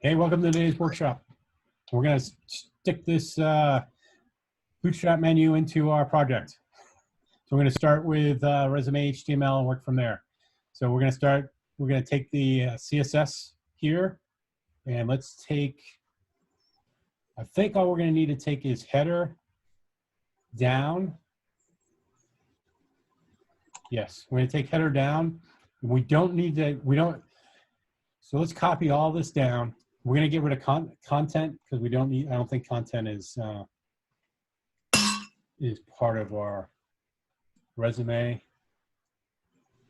Hey, welcome to today's workshop. We're going to stick this Bootstrap menu into our project. So we're going to start with resume HTML and work from there. So we're going to take the CSS here, and let's take, I think all we're going to need to take is header down. Yes, we're going to take header down. We don't need to, so let's copy all this down. We're going to get rid of content because we don't need, I don't think content is part of our resume.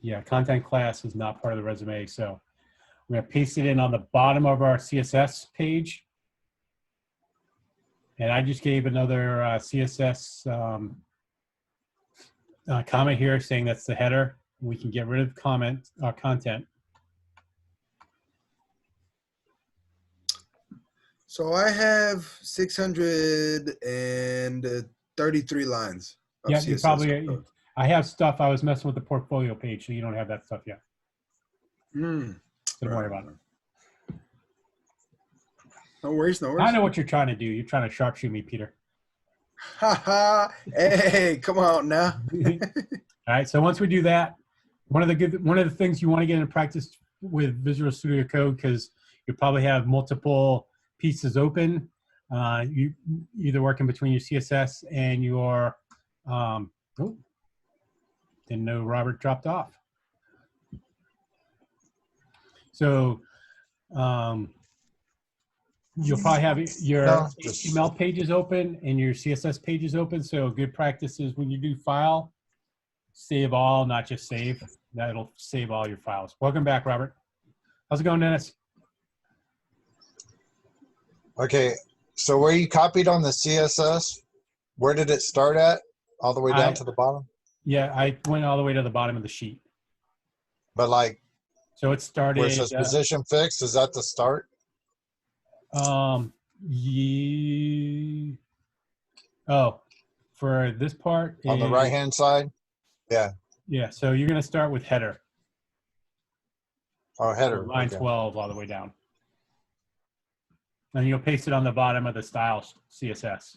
Yeah, content class is not part of the resume. So we're going to paste it in on the bottom of our CSS page. And I just gave another CSS comment here saying that's the header. We can get rid of content. So I have 633 lines. Yeah, you probably, I have stuff. I was messing with the portfolio page, so you don't have that stuff yet. So don't worry about it. No worries, no worries. I know what you're trying to do. You're trying to sharpshoot me, Peter. Ha ha! Hey, come on now. All right. So once we do that, one of the things you want to get into practice with Visual Studio Code, because you probably have multiple pieces open. You either working between your CSS and your oh, didn't know Robert dropped off. So you'll probably have your HTML pages open and your CSS pages open. So good practice is when you do file, save all, not just save. That'll save all your files. Welcome back, Robert. How's it going, Dennis? Okay, so where you copied on the CSS, where did it start at? All the way down to the bottom? Yeah, I went all the way to the bottom of the sheet. But like, so it started. Where it says position fixed, is that the start? Oh, for this part. On the right-hand side? Yeah. Yeah, so you're gonna start with header. Oh, header. So line 12 all the way down. And you'll paste it on the bottom of the style CSS.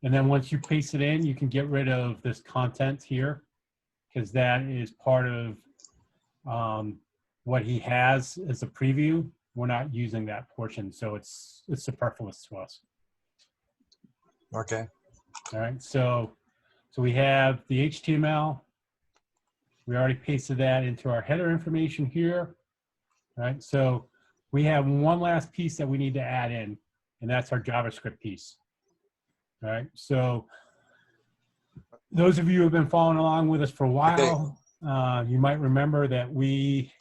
And then once you paste it in, you can get rid of this content here, because that is part of what he has as a preview. We're not using that portion, so it's superfluous to us. Okay. All right, so we have the HTML. We already pasted that into our header information here. All right, so we have one last piece that we need to add in, and that's our JavaScript piece. All right, so those of you who have been following along with us for a while, you might remember that we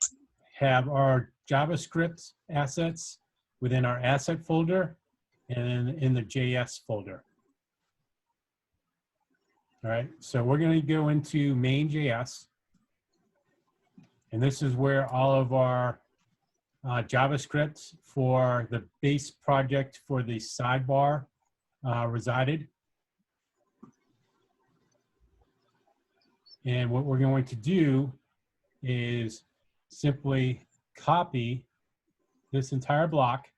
have our JavaScript assets within our asset folder and in the JS folder. All right, so we're going to go into main.js, and this is where all of our JavaScript for the base project for the sidebar resided. And what we're going to do is simply copy this entire block,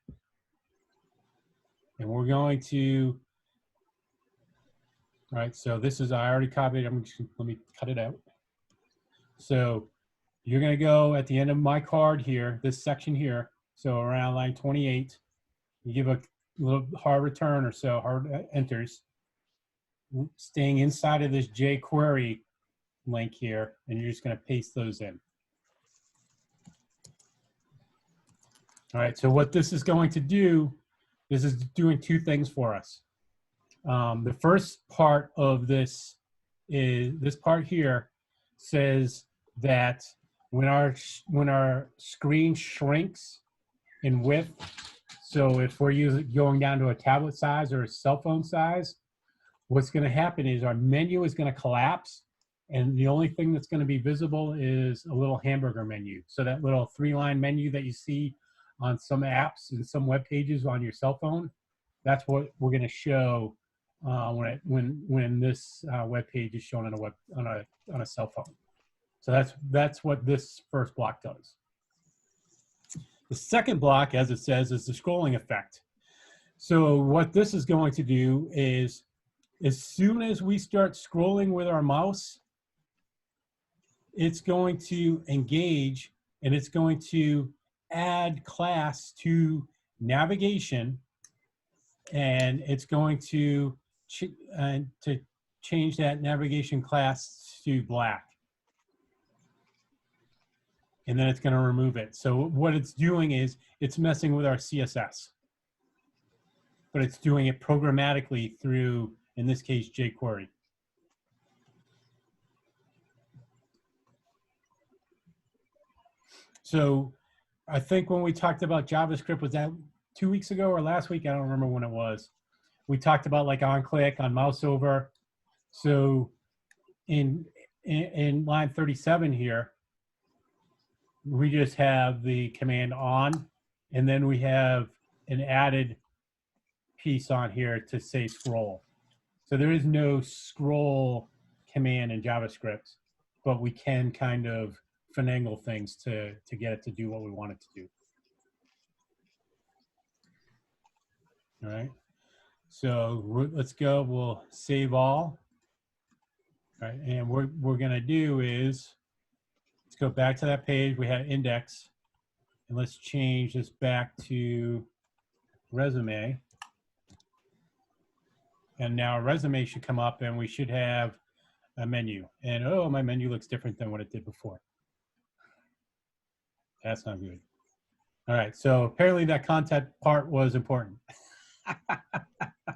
and we're going to, all right, so this is, I already copied, let me cut it out. So you're gonna go at the end of my card here, this section here, so around line 28, you give a little hard return or so, hard enters, staying inside of this jQuery link here, and you're just gonna paste those in. All right, so what this is going to do, this is doing two things for us. The first part of this is, this part here says that when our screen shrinks in width, so if we're going down to a tablet size or a cell phone size, what's going to happen is our menu is going to collapse, and the only thing that's going to be visible is a little hamburger menu. So that little 3-line menu that you see on some apps and some web pages on your cell phone, that's what we're going to show when this web page is shown on a cell phone. So that's what this first block does. The second block, as it says, is the scrolling effect. So what this is going to do is, as soon as we start scrolling with our mouse, it's going to engage and it's going to add class to navigation, and it's going to change that navigation class to black. And then it's going to remove it. So what it's doing is it's messing with our CSS, but it's doing it programmatically through, in this case, jQuery. So I think when we talked about JavaScript, was that 2 weeks ago or last week? I don't remember when it was. We talked about like on click, on mouse over. So in line 37 here, we just have the command on, and then we have an added piece on here to say scroll. So there is no scroll command in JavaScript, but we can kind of finagle things to get it to do what we want it to do. All right. So let's go. We'll save all. All right. And what we're going to do is, let's go back to that page. We had index. And let's change this back to resume. And now a resume should come up and we should have a menu. And oh, my menu looks different than what it did before. That's not good. All right, so apparently that content part was important. I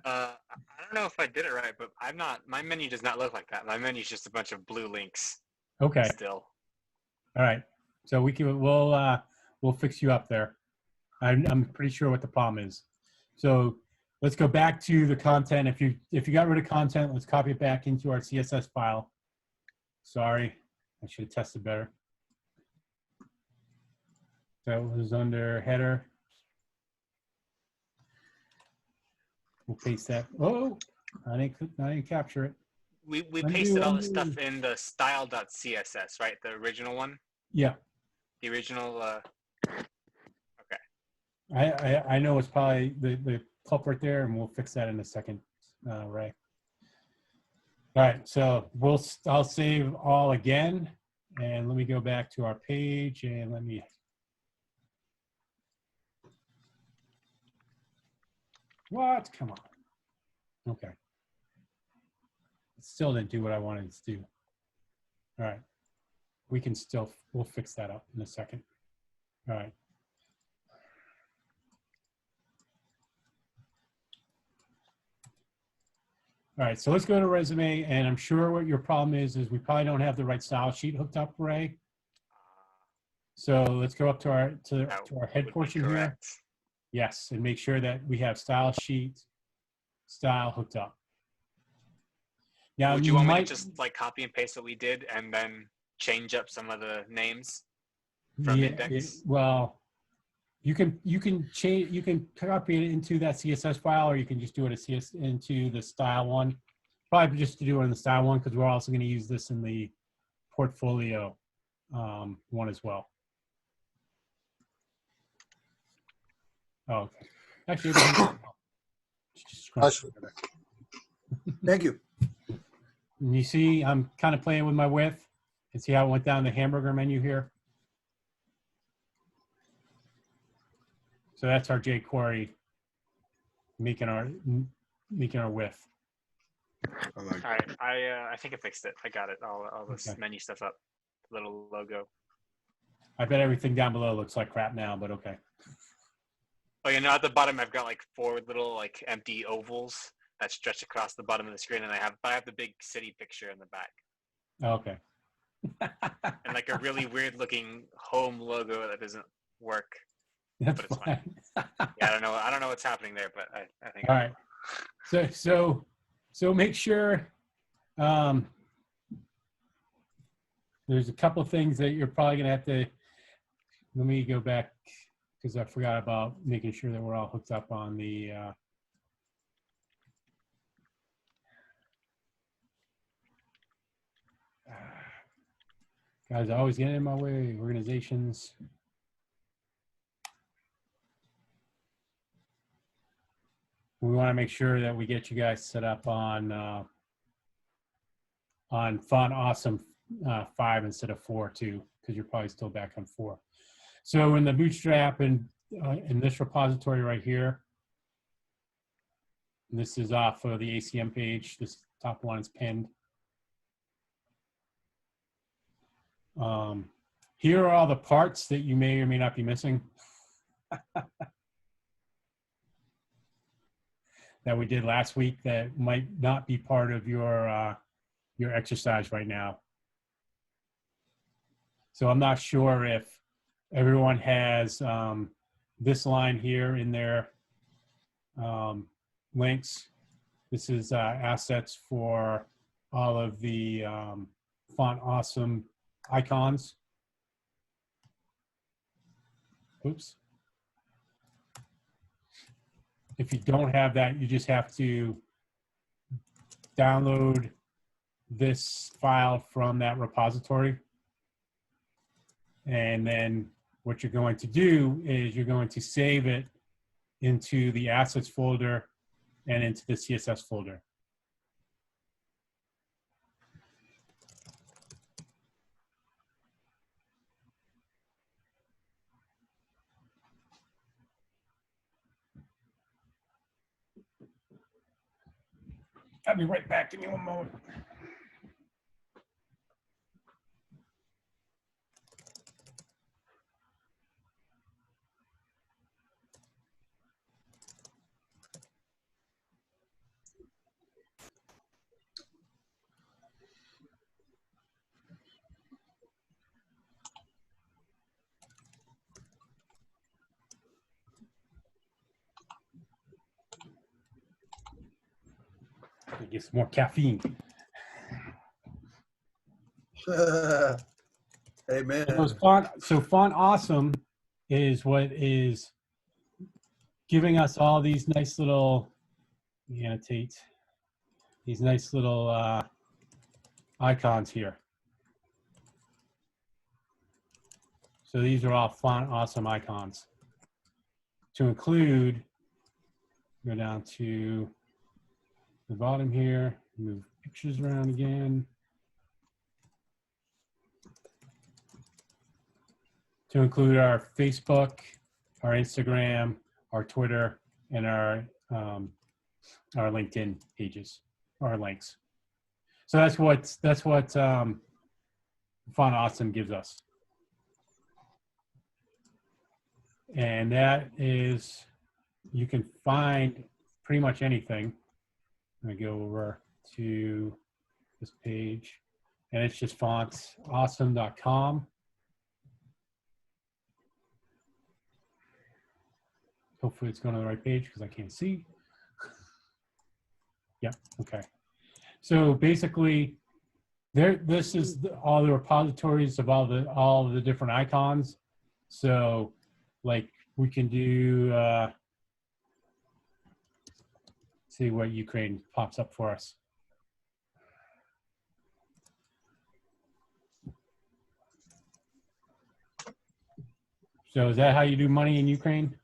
don't know if I did it right, but my menu does not look like that. My menu is just a bunch of blue links. Okay. Still. All right. So we'll fix you up there. I'm pretty sure what the problem is. So let's go back to the content. If you got rid of content, let's copy it back into our CSS file. Sorry, I should have tested better. That was under header. We'll paste that. Oh, I didn't capture it. We pasted all the stuff in the style.css, right? The original one? Yeah. The original, okay. I know it's probably the culprit there, and we'll fix that in a second, Ray. All right, so I'll save all again, and let me go back to our page, and let me. What? Come on. Okay. It still didn't do what I wanted it to do. All right. We'll fix that up in a second. All right. All right, so let's go to resume, and I'm sure what your problem is we probably don't have the right style sheet hooked up, Ray. So let's go up to our head portion here. Yes, and make sure that we have style sheet, style hooked up. Now, would you want me to just like copy and paste what we did and then change up some of the names from index? Well, you can change. You can copy it into that CSS file, or you can just do it into the style one. Probably just to do it in the style one, because we're also going to use this in the portfolio one as well. Oh, okay. Actually, Thank you. and you see, I'm kind of playing with my width, and see how it went down the hamburger menu here. So that's our jQuery making our width. All right, I think I fixed it. I got it. All this menu stuff up. Little logo. I bet everything down below looks like crap now, but okay. Oh, you know, at the bottom I've got like 4 little like empty ovals that stretch across the bottom of the screen, and I have the big city picture in the back. Okay. And like a really weird looking home logo that doesn't work. That's but it's fine. Yeah, I don't know what's happening there, but I think. All right. So make sure there's a couple of things that you're probably gonna have to. Let me go back, because I forgot about making sure that we're all hooked up on the. Guys, always getting in my way. Organizations. we want to make sure that we get you guys set up on Font Awesome 5 instead of 4 too, because you're probably still back on 4. So in the Bootstrap and in this repository right here, and this is off of the ACM page. This top one is pinned. Here are all the parts that you may or may not be missing that we did last week that might not be part of your exercise right now. So I'm not sure if everyone has this line here in their links. This is assets for all of the Font Awesome icons. Oops. If you don't have that, you just have to download this file from that repository. And then what you're going to do is you're going to save it into the assets folder and into the CSS folder. I'll be right back. Give me one moment. Get some more caffeine. Hey, man. So Font Awesome is what is giving us all these nice little, annotate, these nice little icons here. So these are all Font Awesome icons. To include, go down to the bottom here, move pictures around again. To include our Facebook, our Instagram, our Twitter, and our LinkedIn pages, our links. So that's what Font Awesome gives us. And that is, you can find pretty much anything. I'm gonna go over to this page, and it's just fontsawesome.com. Hopefully it's going to the right page because I can't see. Yeah, okay. So basically, this is all the repositories of all the different icons. So like we can do, see what Ukraine pops up for us. So is that how you do money in Ukraine,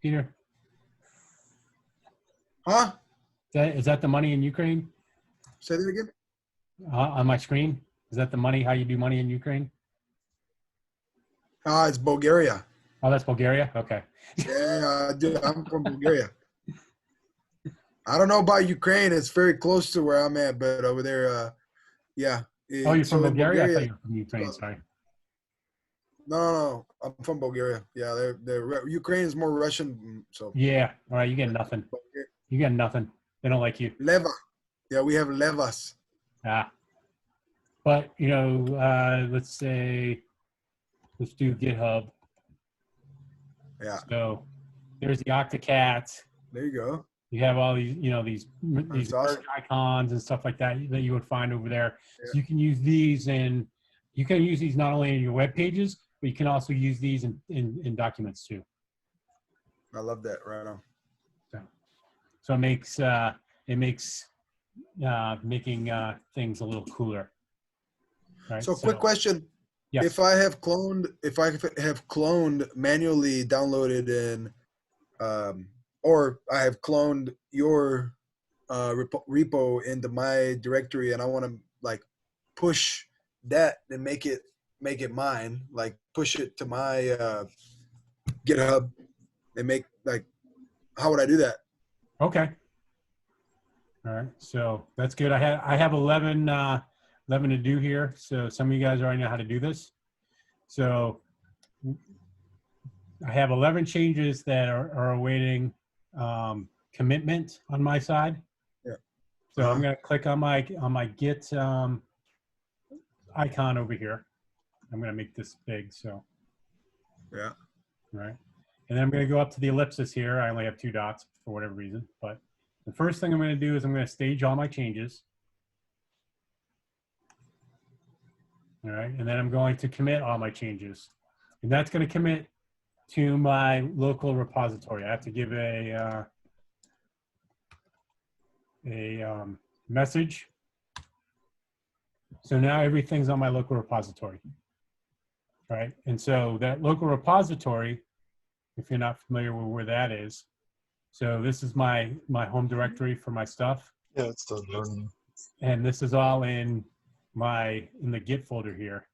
Peter? Huh? Is that the money in Ukraine? Say that again? On my screen? Is that the money, how you do money in Ukraine? It's Bulgaria. Oh, that's Bulgaria? Okay. Yeah, dude, I'm from Bulgaria. I don't know about Ukraine. It's very close to where I'm at, but over there, yeah. Oh, you're So from in Bulgaria? I thought you were from Ukraine, sorry. No, I'm from Bulgaria. Yeah, Ukraine is more Russian, so. Yeah, all right, you get nothing. You get nothing. They don't like you. Leva. Yeah, we have levas. Ah. But, you know, let's say, let's do GitHub. Yeah. So there's the Octocat. There you go. You have all these, you know, these awesome. icons and stuff like that that you would find over there. Yeah. So you can use these, and you can use these not only in your web pages, but you can also use these in documents too. I love that. Right on. So it makes making things a little cooler. Right? So quick question. Yes. If I have cloned manually downloaded in or I have cloned your repo into my directory, and I want to like push that and make it mine, like push it to my GitHub and make like, how would I do that? Okay. All right. So that's good. I have 11 to do here. So some of you guys already know how to do this. So I have 11 changes that are awaiting commitment on my side. Yeah. So I'm going to click on my Git icon over here. I'm going to make this big. So Yeah. all right. And then I'm going to go up to the ellipsis here. I only have 2 dots for whatever reason. But the first thing I'm going to do is I'm going to stage all my changes. All right. And then I'm going to commit all my changes. And that's going to commit to my local repository. I have to give a message. So now everything's on my local repository. Right. And so that local repository, if you're not familiar with where that is, so this is my home directory for my stuff. Yeah, it's still burning. And this is all in the Git folder here.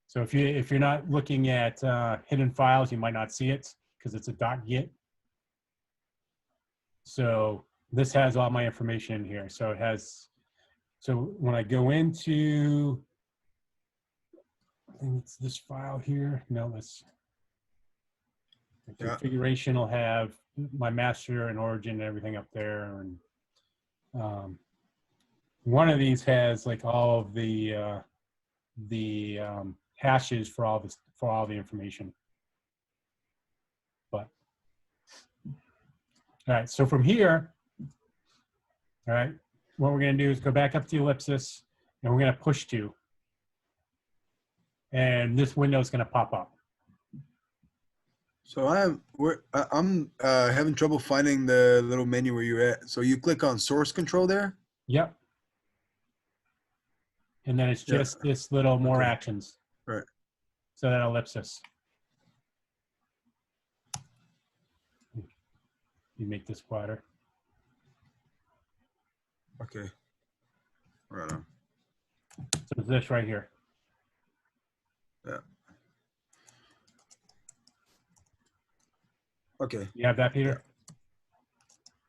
So if you're not looking at hidden files, you might not see it because it's a .git. So this has all my information in here. So it has, so when I go into, I think it's this file here. No, let's, the configuration will have my master and origin and everything up there. And one of these has like all of the hashes for all the information. But all right, so from here, all right, what we're going to do is go back up to the ellipsis, and we're going to push to, and this window is going to pop up. So I'm having trouble finding the little menu where you're at. So you click on source control there. Yep. And then it's just this little more actions. Right. So that ellipsis. You make this wider. Okay. Right on. So it's this right here. Yeah. Okay. You have that, Peter?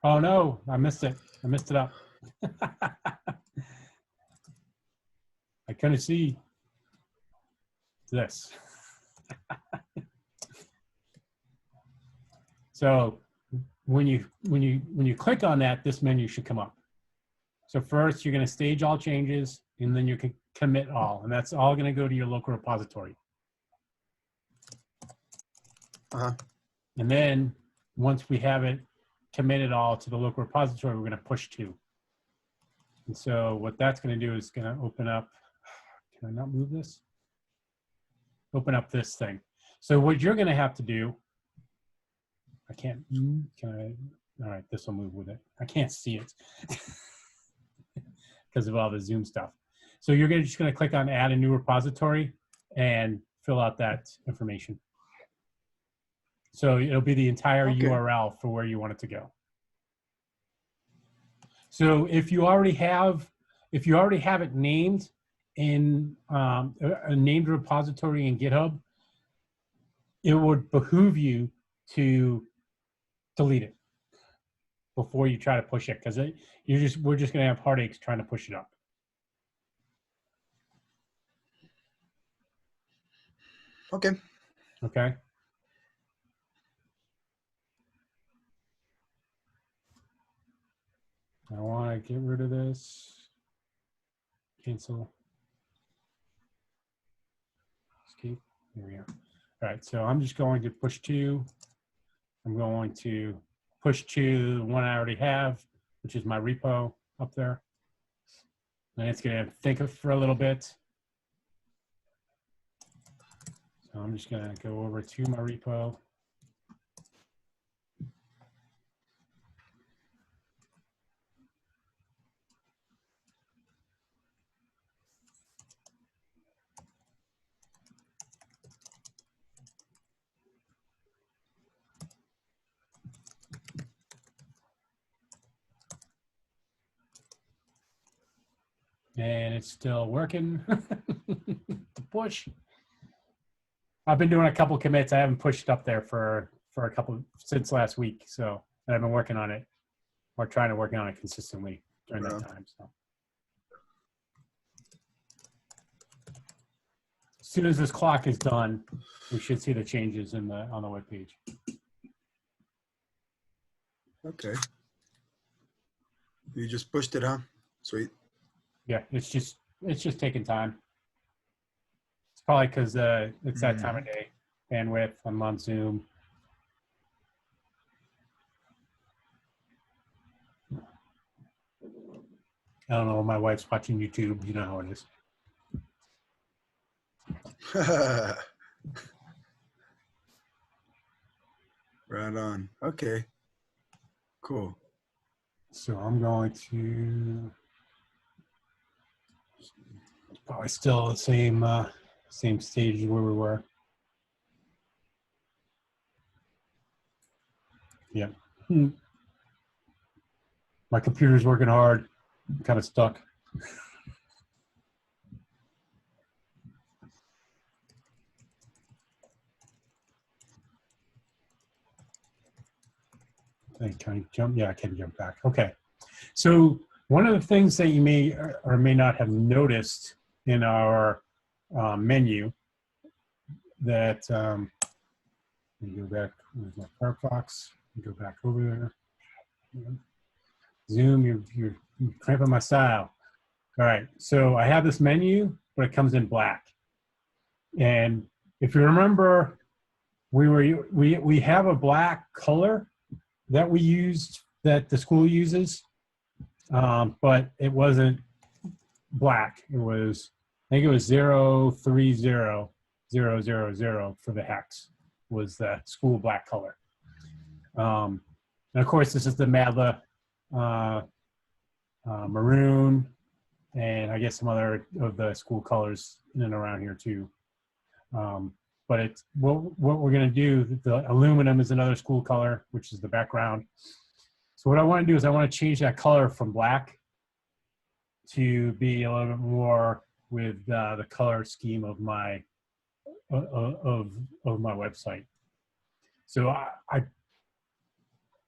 Yeah. Oh no, I missed it. I messed it up. I couldn't see this. So when you click on that, this menu should come up. So first you're going to stage all changes, and then you can commit all, and that's all going to go to your local repository. And then once we have it committed all to the local repository, we're going to push to. And so what that's going to do is going to open up, can I not move this? Open up this thing. So what you're going to have to do, I can't, can I, all right, this will move with it. I can't see it because of all the Zoom stuff. So you're just going to click on add a new repository and fill out that information. So it'll be the entire URL for where you want it to go. So if you already have it named in a named repository in GitHub, it would behoove you to delete it before you try to push it, because we're just going to have heartaches trying to push it up. Okay. Okay. I want to get rid of this. Cancel. Escape. There we go. All right, so I'm just going to push to. I'm going to push to the one I already have, which is my repo up there. And it's going to think of for a little bit. So I'm just going to go over to my repo. and it's still working to push. I've been doing a couple commits. I haven't pushed up there for a couple since last week. So I've been working on it or trying to work on it consistently during that time. So as soon as this clock is done, we should see the changes on the web page. Okay. You just pushed it, huh? Sweet. Yeah, it's just taking time. It's probably because it's that time of day. Bandwidth. I'm on Zoom. I don't know. My wife's watching YouTube. You know how it is. Right on. Okay. Cool. So I'm going to probably still the same stage where we were. Yeah. My computer's working hard. I'm kind of stuck. Can I jump? Yeah, I can jump back. Okay. So one of the things that you may or may not have noticed in our menu that let me go back. Where's my Firefox? Go back over there. Zoom, you're cramping my style. All right. So I have this menu, but it comes in black. And if you remember, we have a black color that we used, that the school uses, but it wasn't black. It was, I think it was 030000 for the hex was the school black color. And of course, this is the Madla maroon, and I guess some other of the school colors in and around here too. But it's what we're going to do. The aluminum is another school color, which is the background. So what I want to do is I want to change that color from black to be a little bit more with the color scheme of my of my website. So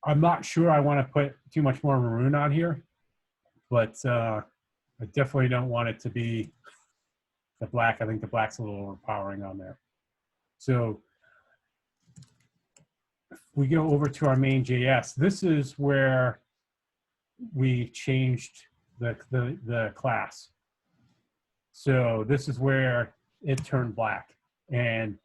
I'm not sure I want to put too much more maroon on here, but I definitely don't want it to be the black. I think the black's a little overpowering on there. So if we go over to our main JS, this is where we changed the class. So this is where it turned black, and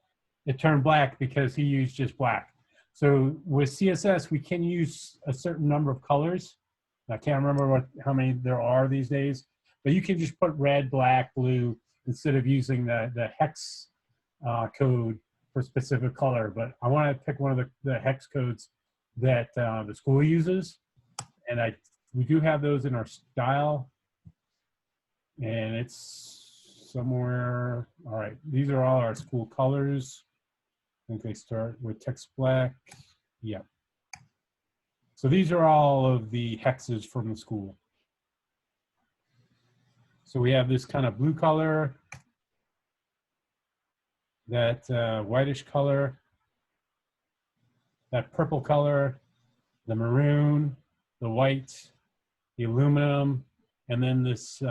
it turned black because he used just black. So with CSS, we can use a certain number of colors. I can't remember how many there are these days, but you can just put red, black, blue instead of using the hex code for specific color. But I want to pick one of the hex codes that the school uses, and we do have those in our style, and it's somewhere. All right, these are all our school colors. I think they start with text black. Yeah. So these are all of the hexes from the school. So we have this kind of blue color, that whitish color, that purple color, the maroon, the white, the aluminum, and then this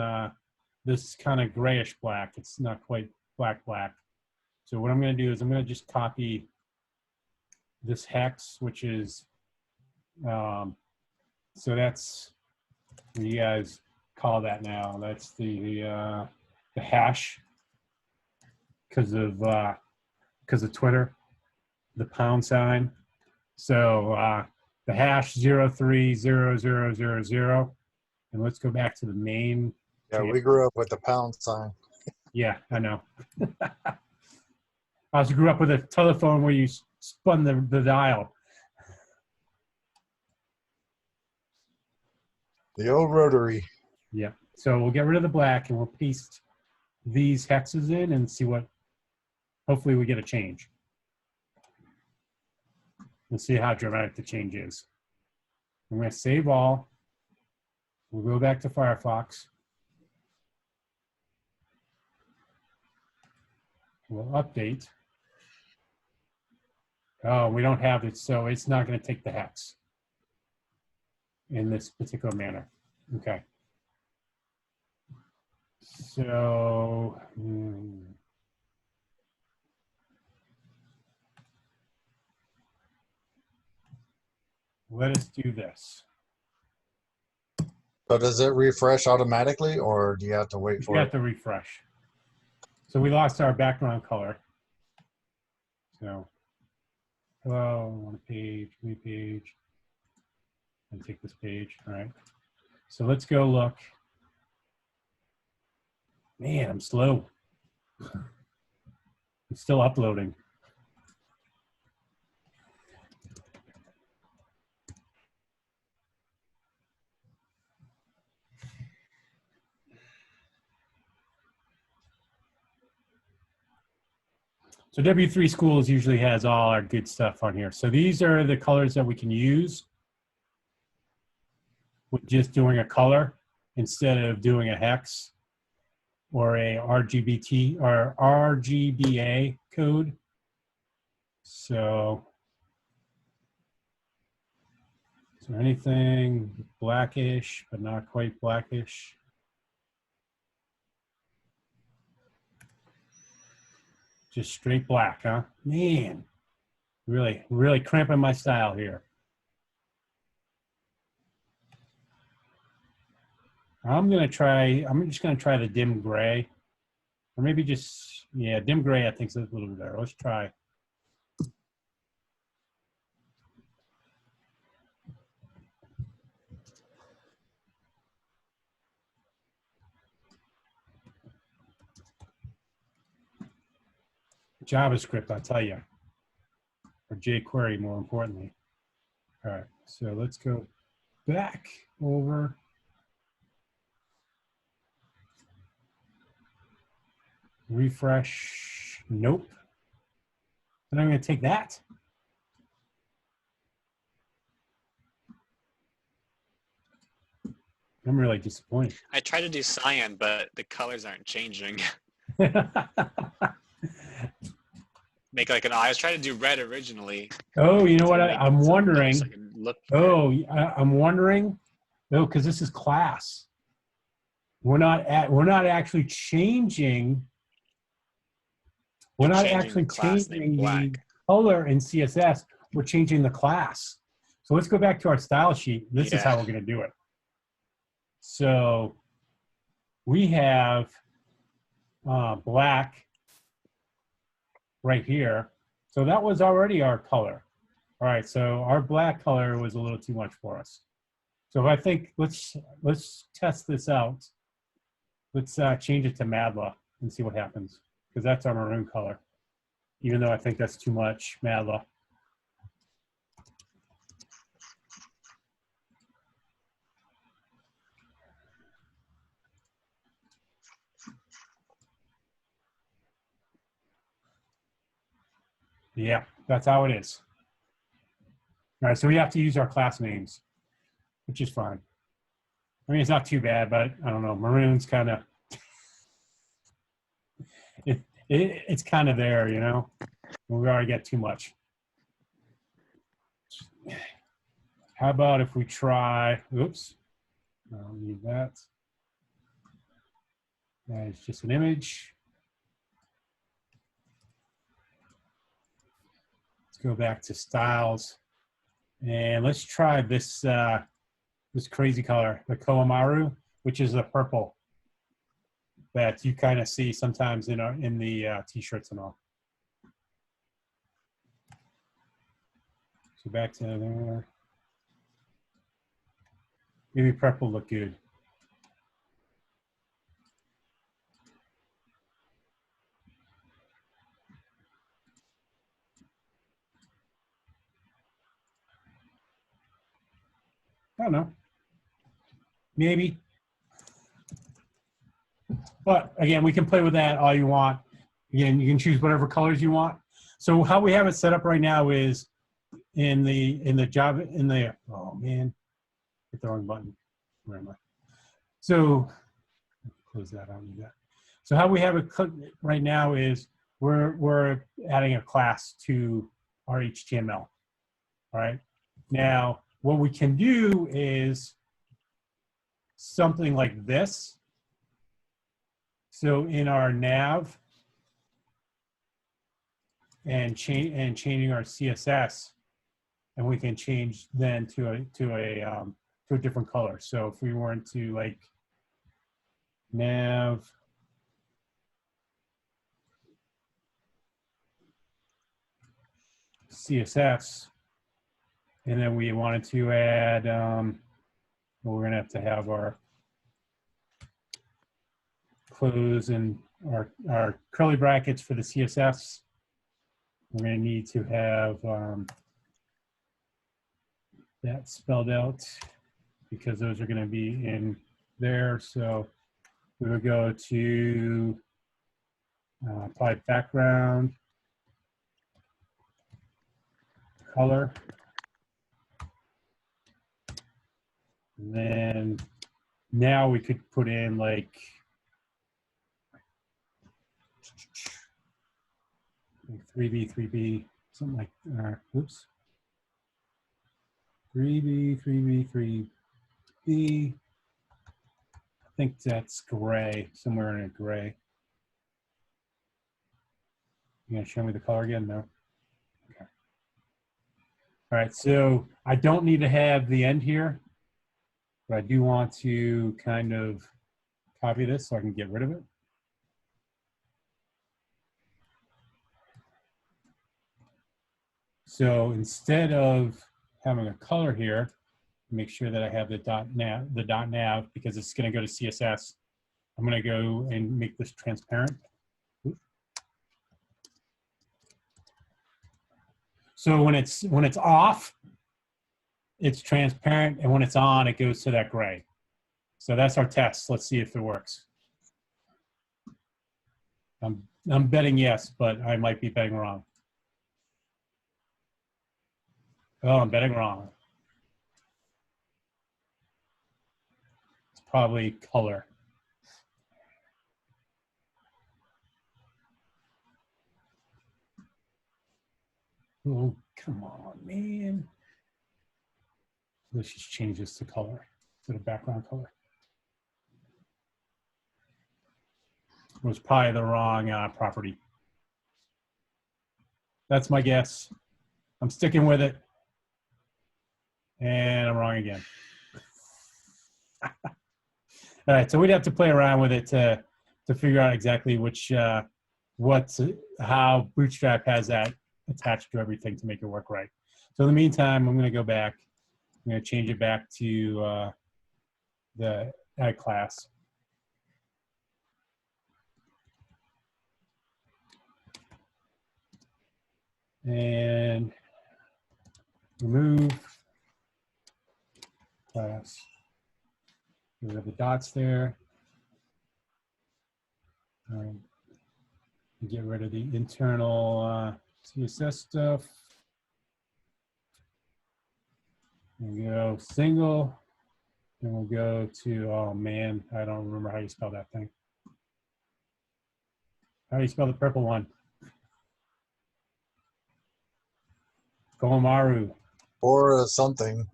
this kind of grayish black. It's not quite black. So what I'm going to do is I'm going to just copy this hex, which is so that's what you guys call that now. That's the hash because of Twitter, the £. So the hash 030000, and let's go back to the main. Yeah, we grew up with the £. Yeah, I know. I also grew up with a telephone where you spun the dial. The old rotary. Yeah. So we'll get rid of the black and we'll paste these hexes in and see what, hopefully we get a change. We'll see how dramatic the change is. I'm going to save all. We'll go back to Firefox. We'll update. Oh, we don't have it, so it's not going to take the hex in this particular manner. Okay. So, let us do this. So does it refresh automatically, or do you have to wait You for have it? to refresh. So we lost our background color. So, hello, one page, new page. And take this page. All right. So let's go look. Man, I'm slow. It's still uploading. So W3 Schools usually has all our good stuff on here. So these are the colors that we can use with just doing a color instead of doing a hex or a RGBT or RGBA code. So is there anything blackish, but not quite blackish? Just straight black, huh? Man, really cramping my style here. I'm just gonna try the dim gray. Or maybe just, yeah, dim gray I think is a little bit better. Let's try. JavaScript, I'll tell you. Or jQuery, more importantly. All right, so let's go back over. Refresh, nope. Then I'm gonna take that. I'm really disappointed. I tried to do cyan, but the colors aren't changing. Make like an eye. I was trying to do red originally. Oh, you know what? Make I'm it so wondering. I can look. Oh, I'm wondering. No, because this is class. We're not actually changing. We're not actually changing the color in CSS. We're changing the class. So let's go back to our style sheet. This is how we're going to do it. So we have black right here. So that was already our color. All right, so our black color was a little too much for us. So I think let's test this out. Let's change it to Madla and see what happens, because that's our maroon color, even though I think that's too much Madla. Yeah, that's how it is. All right, so we have to use our class names, which is fine. I mean, it's not too bad, but I don't know. Maroon's kind of, it's kind of there, you know? We already get too much. How about if we try, oops, I don't need that. It's just an image. Let's go back to styles. And let's try this this crazy color, the Koamaru, which is the purple that you kind of see sometimes in the t-shirts and all. So back to there. Maybe purple look good. I don't know. Maybe. But again, we can play with that all you want. Again, you can choose whatever colors you want. So how we have it set up right now is in the oh man, hit the wrong button. Where am I? So close that. I don't need that. So how we have it right now is we're adding a class to our HTML. All right. Now, what we can do is something like this. So in our nav and changing our CSS, and we can change then to a different color. So if we weren't to like nav CSS, and then we wanted to add, well, we're gonna have to have our close and our curly brackets for the CSS. We're gonna need to have that spelled out because those are gonna be in there. So we would go to apply background, color, and then now we could put in like 3B, something like, oops. 3B. I think that's gray, somewhere in a gray. You gonna show me the color again? No? Okay. All right, so I don't need to have the end here, but I do want to kind of copy this so I can get rid of it. So instead of having a color here, make sure that I have the .nav because it's going to go to CSS. I'm going to go and make this transparent. So when it's off, it's transparent, and when it's on, it goes to that gray. So that's our test. Let's see if it works. I'm betting yes, but I might be betting wrong. Oh, I'm betting wrong. It's probably color. Oh, come on, man. Let's just change this to color, to the background color. It was probably the wrong property. That's my guess. I'm sticking with it. And I'm wrong again. All right, so we'd have to play around with it to figure out exactly which, how Bootstrap has that attached to everything to make it work right. So in the meantime, I'm going to go back. I'm going to change it back to the add class. And remove class. We have the dots there. Get rid of the internal CSS stuff. We'll go single. Then we'll go to, oh man, I don't remember how you spell that thing. How do you spell the purple one? Komaru. Or something.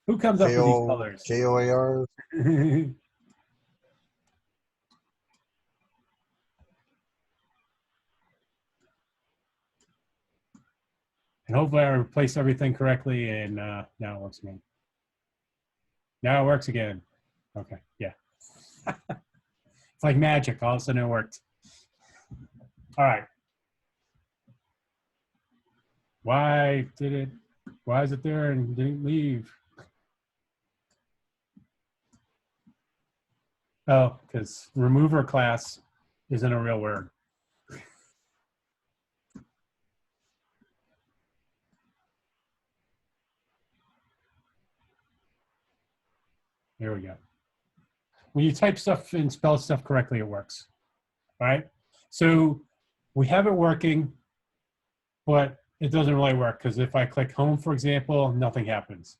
Who comes up with these colors? K-O-A-R. And hopefully I replaced everything correctly, and now it works again. Now it works again. Okay, yeah. It's like magic. All of a sudden it worked. All right. Why is it there and didn't leave? Oh, because remover class isn't a real word. Here we go. When you type stuff and spell stuff correctly, it works. All right. So we have it working, but it doesn't really work because if I click home, for example, nothing happens.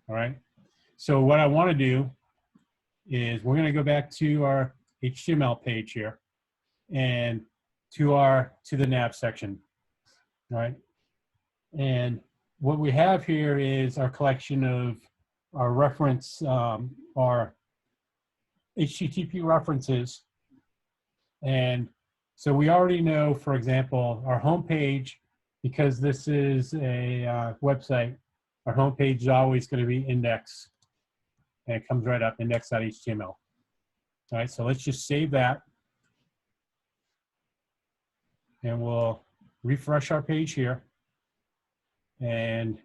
All right. So what I want to do is we're going to go back to our HTML page here. and to the nav section. All right. And what we have here is our collection of our reference, our HTTP references. And so we already know, for example, our homepage, because this is a website, our homepage is always going to be index. And it comes right up, index.html. All right, so let's just save that. And we'll refresh our page here. And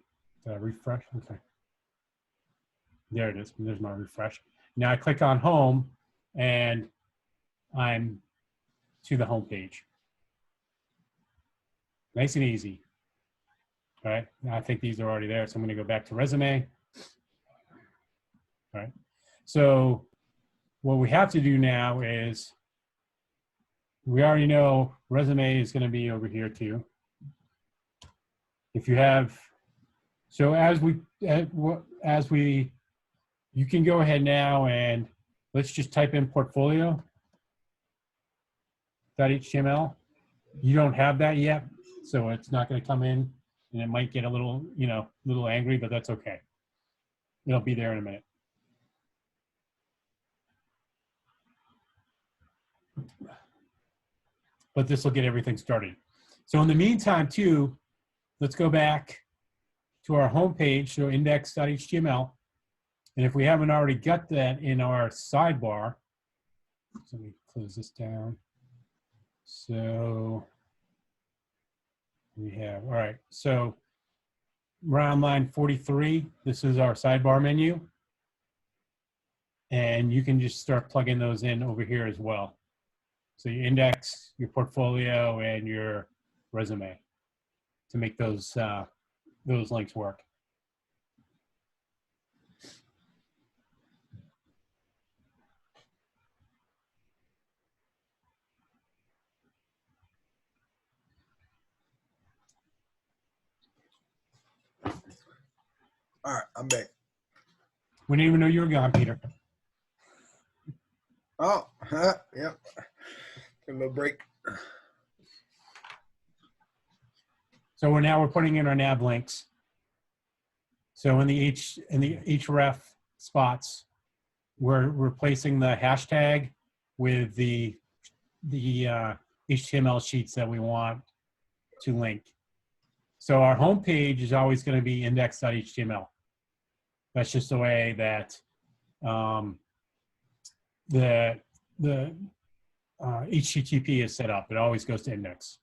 refresh, okay. There it is, there's my refresh. Now I click on home and I'm to the home page. Nice and easy. All right, now I think these are already there, so I'm gonna go back to resume. All right, so what we have to do now is, we already know resume is gonna be over here too. If you have, so you can go ahead now and let's just type in portfolio.html. You don't have that yet, so it's not going to come in, and it might get a little, little angry, but that's okay. It'll be there in a minute. But this will get everything started. So in the meantime, too, let's go back to our home page, so index.html. And if we haven't already got that in our sidebar, so let me close this down. So we have, all right, so we're on line 43. This is our sidebar menu. And you can just start plugging those in over here as well. So your index, your portfolio, and your resume to make those links work. All right, I'm back. We didn't even know you were gone, Peter. Oh, yep. A little break. So we're putting in our nav links. So in the href spots, we're replacing the hashtag with the HTML sheets that we want to link. So our home page is always going to be index.html. That's just the way that the HTTP is set up. It always goes to index.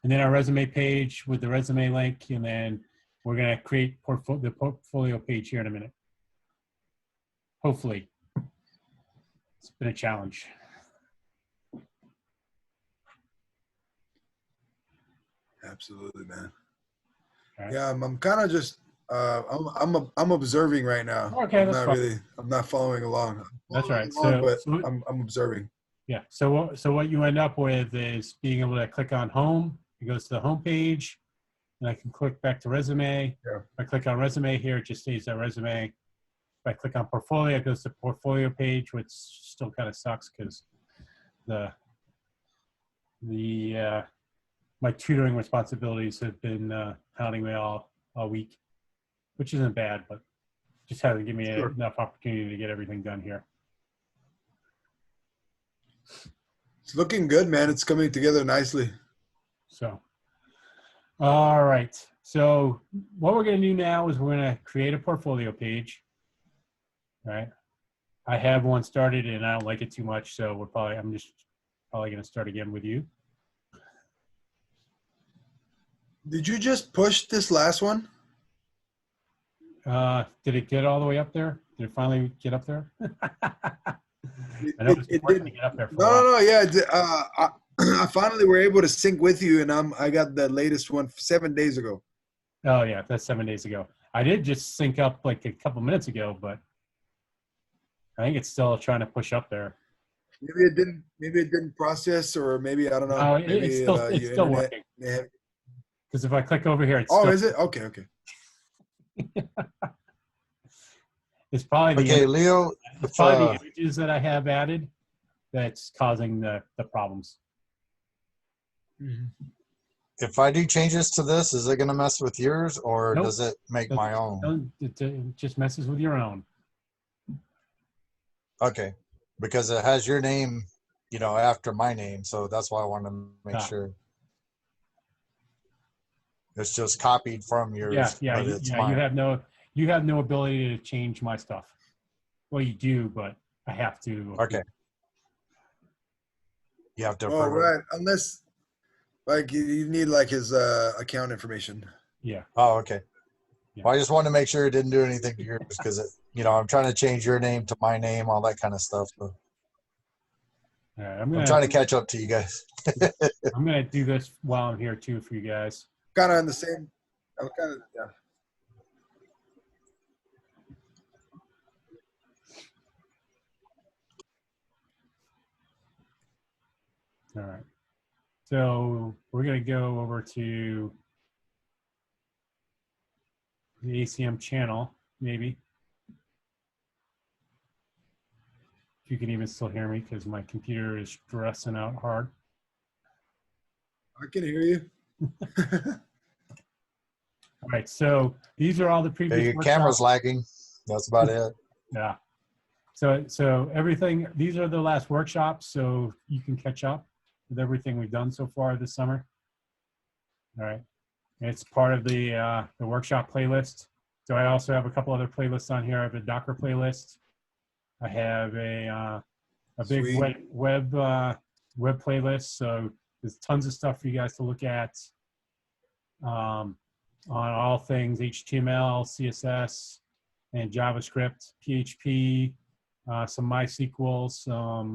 And then our resume page with the resume link, and then we're going to create the portfolio page here in a minute. Hopefully. It's been a challenge. Absolutely, man. Right. Yeah, I'm kind of just I'm observing right now. Okay, that's fine. I'm not following along. That's right. But I'm observing. Yeah. So what you end up with is being able to click on home. It goes to the home page, and I can click back to resume. Yeah. If I click on resume here, it just stays at resume. If I click on portfolio, it goes to portfolio page, which still kind of sucks because my tutoring responsibilities have been hounding me all week, which isn't bad, but just hasn't given me enough opportunity to get everything done here. It's looking good, man. It's coming together nicely. So, all right. So what we're going to do now is we're going to create a portfolio page. All right. I have one started and I don't like it too much, so I'm just probably going to start again with you. Did you just push this last one? Did it get all the way up there? Did it finally get up there? I know It did. To get up there for No. Yeah. I finally were able to sync with you, and I got the latest one 7 days ago. Oh yeah, that's 7 days ago. I did just sync up like a couple minutes ago, but I think it's still trying to push up there. Maybe it didn't process, or maybe I don't know. No, maybe, it's still working. Because if I click over here, it's is it? Okay. It's probably Okay, Leo. the images that I have added. that's causing the problems. If I do changes to this, is it going to mess with yours, or Nope. does it make my own? It just messes with your own. Okay, because it has your name, you know, after my name, so that's why I want to make sure. It's just copied from yours, but it's mine. You have no ability to change my stuff. Well, you do, but I have to. Okay. You have to Oh, approve it. right. Unless, like, you need, like, his account information. Yeah. Oh, okay. Yeah. Well, I just wanted to make sure it didn't do anything to yours because, you know, I'm trying to change your name to my name, all that kind of stuff. So. All right, I'm trying to catch up to you guys. I'm going to do this while I'm here, too, for you guys. Kind of on the same. I'm kind of, yeah. All right. So we're going to go over to the ACM channel, maybe. If you can even still hear me, because my computer is stressing out hard. I can hear you. All right, so these are all the previous Your workshops. camera's lagging. That's about it. Yeah. So everything, these are the last workshops, so you can catch up with everything we've done so far this summer. All right. It's part of the workshop playlist. So I also have a couple other playlists on here. I have a Docker playlist. I have a big web playlist. So there's tons of stuff for you guys to look at on all things HTML, CSS, and JavaScript, PHP, some MySQL, some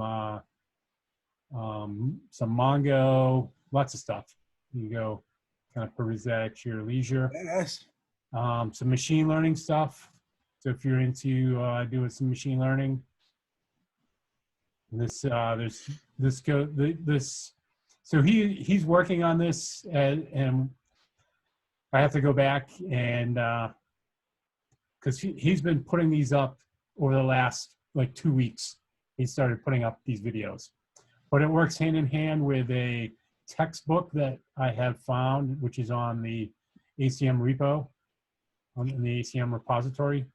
Mongo, lots of stuff. You go kind of peruse that at your leisure. Yes. Some machine learning stuff. So if you're into doing some machine learning, so he's working on this, and I have to go back and because he's been putting these up over the last like 2 weeks. He started putting up these videos, but it works hand in hand with a textbook that I have found, which is on the ACM repo, in the ACM repository.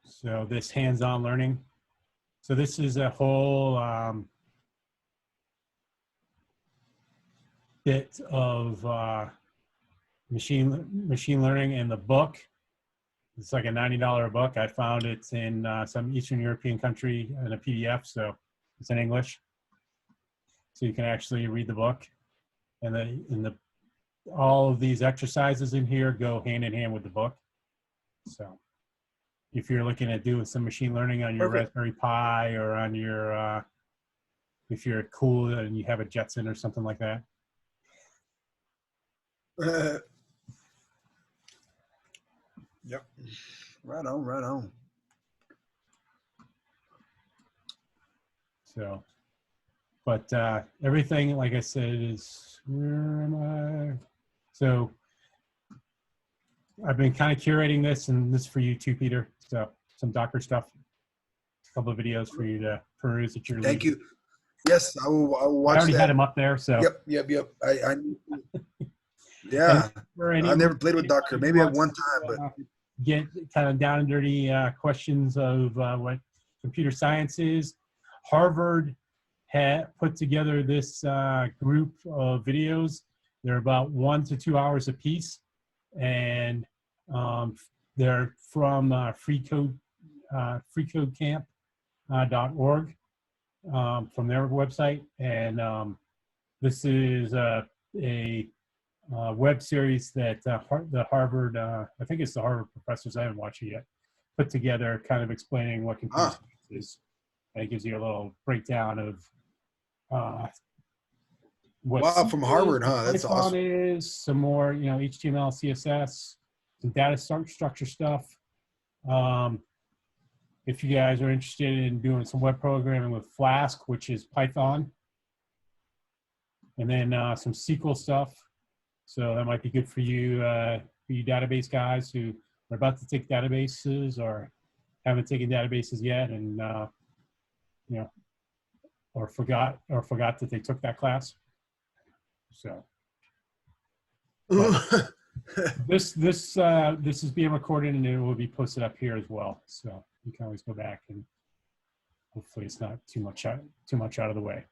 So this hands-on learning. So this is a whole bit of machine learning in the book. It's like a $90 book. I found it's in some Eastern European country in a PDF, so it's in English. So you can actually read the book, and all of these exercises in here go hand in hand with the book. So if you're looking at doing some machine learning on your Raspberry Pi or on your, if you're cool and you have a Jetson or something like that. Yep. Right on, right on. So, but everything, like I said, is, where am I? So I've been kind of curating this, and this is for you too, Peter. So some Docker stuff, a couple of videos for you to peruse at your Thank leisure. you. Yes, I will watch I already that. had them up there, so. Yep. Yeah, I never played with Docker. Maybe at one time, but get kind of down and dirty questions of what computer science is. Harvard had put together this group of videos. They're about 1 to 2 hours a piece, and they're from freecodecamp.org from their website, and this is a web series that the Harvard, I think it's the Harvard professors, I haven't watched it yet, put together, kind of explaining what computer science is. And it gives you a little breakdown of what from Harvard, huh? That's awesome. Is some more, HTML, CSS, some data structure stuff. If you guys are interested in doing some web programming with Flask, which is Python, and then some SQL stuff. So that might be good for you, database guys who are about to take databases or haven't taken databases yet, and you know, or forgot that they took that class. So this is being recorded, and it will be posted up here as well. So you can always go back, and hopefully it's not too much out of the way.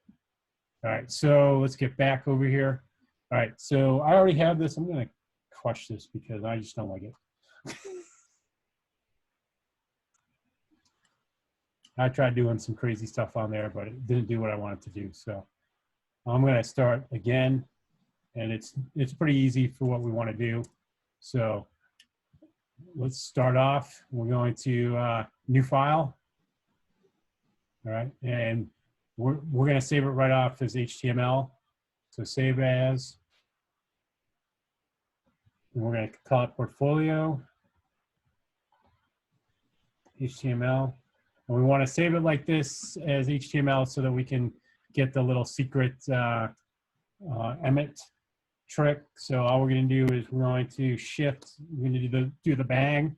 All right, so let's get back over here. All right, so I already have this. I'm going to crush this because I just don't like it. I tried doing some crazy stuff on there, but it didn't do what I wanted to do. So I'm going to start again, and it's pretty easy for what we want to do. So let's start off. We're going to new file. All right, and we're going to save it right off as HTML. So save as, and we're going to call it portfolio, HTML. And we want to save it like this as HTML so that we can get the little secret emit trick. So all we're going to do is we're going to shift, we're going to do the bang.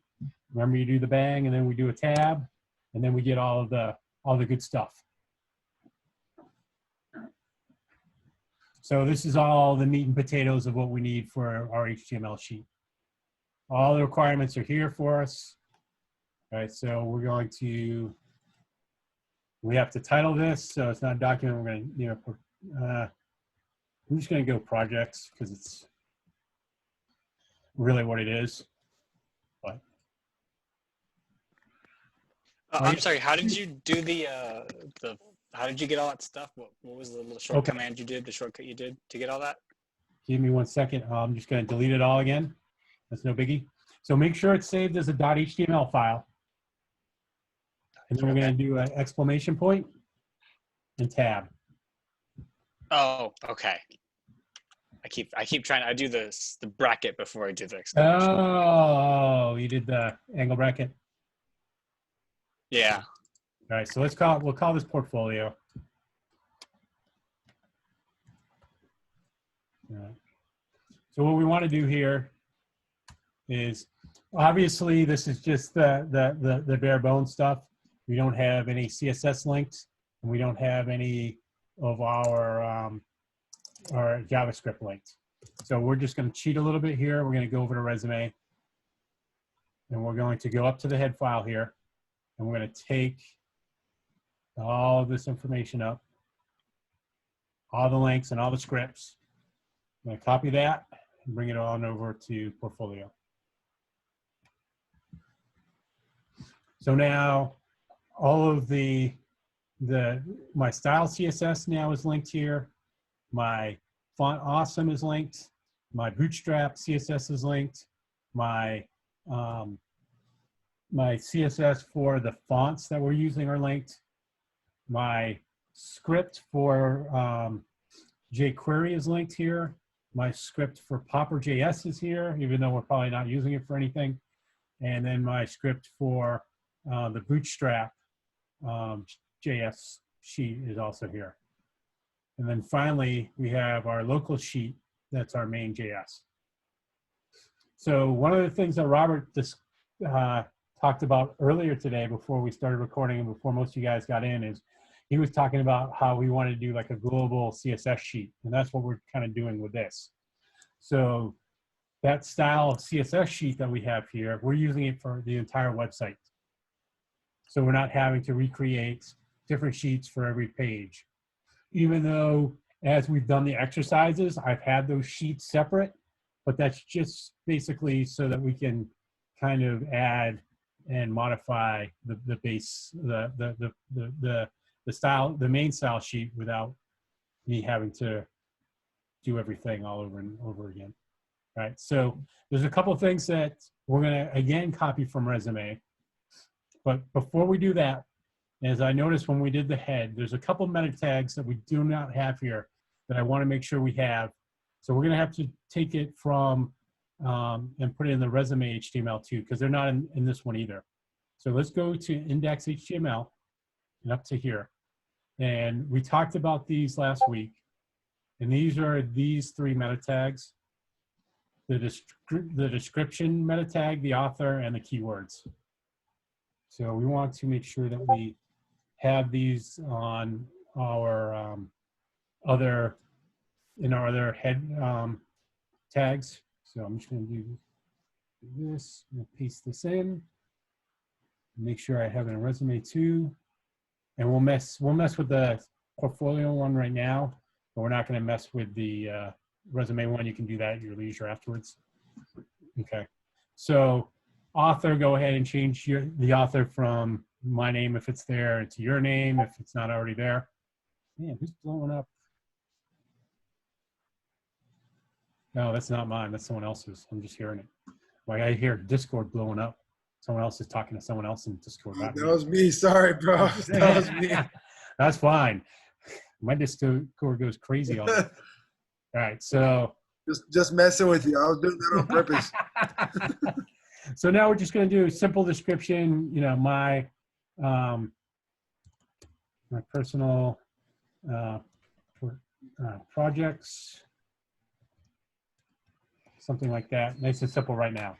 Remember, you do the bang, and then we do a tab, and then we get all the good stuff. So this is all the meat and potatoes of what we need for our HTML sheet. All the requirements are here for us. All right, so we're going to, we have to title this, so it's not a document. We're going to, I'm just going to go projects because it's really what it is. But I'm sorry. How did you do how did you get all that stuff? What was the little short command you did, the shortcut you did to get all that? Give me 1 second. I'm just going to delete it all again. That's no biggie. So make sure it's saved as a .html file. And then we're going to do an exclamation point and tab. Oh, okay. I keep trying. I do the bracket before I do the exclamation. Oh, you did the angle bracket. Yeah. All right, so we'll call this portfolio. All right. So what we want to do here is, obviously, this is just the bare bones stuff. We don't have any CSS links, and we don't have any of our JavaScript links. So we're just going to cheat a little bit here. We're going to go over to resume, and we're going to go up to the head file here, and we're going to take all of this information up, all the links and all the scripts. I'm going to copy that and bring it on over to portfolio. So now all of my style CSS now is linked here. My font awesome is linked. My Bootstrap CSS is linked. My CSS for the fonts that we're using are linked. My script for jQuery is linked here. My script for Popper.js is here, even though we're probably not using it for anything. And then my script for the Bootstrap JS sheet is also here. And then finally, we have our local sheet. That's our main JS. So one of the things that Robert talked about earlier today before we started recording and before most of you guys got in is he was talking about how we wanted to do like a global CSS sheet. And that's what we're kind of doing with this. So that style CSS sheet that we have here, we're using it for the entire website. So we're not having to recreate different sheets for every page. Even though as we've done the exercises, I've had those sheets separate, but that's just basically so that we can kind of add and modify the base, the style, the main style sheet without me having to do everything all over and over again. All right, so there's a couple of things that we're gonna, again, copy from resume. But before we do that, as I noticed when we did the head, there's a couple meta tags that we do not have here that I wanna make sure we have. So we're gonna have to take it from and put it in the resume HTML too, because they're not in this one either. So let's go to index HTML and up to here. And we talked about these last week. And these are these three meta tags: the description meta tag, the author, and the keywords. So we want to make sure that we have these on our other head tags. So I'm just going to do this. I'm going to paste this in. Make sure I have it in resume too. And we'll mess with the portfolio one right now, but we're not going to mess with the resume one. You can do that at your leisure afterwards. Okay. So author, go ahead and change the author from my name if it's there to your name if it's not already there. Man, who's blowing up? No, that's not mine. That's someone else's. I'm just hearing it. Like I hear Discord blowing up. Someone else is talking to someone else in Discord. That was me. Sorry, bro. That was me. That's fine. My Discord goes crazy all day. All right, so just messing with you. I was doing that on purpose. So now we're just going to do a simple description. You know, my personal projects, something like that. Nice and simple right now.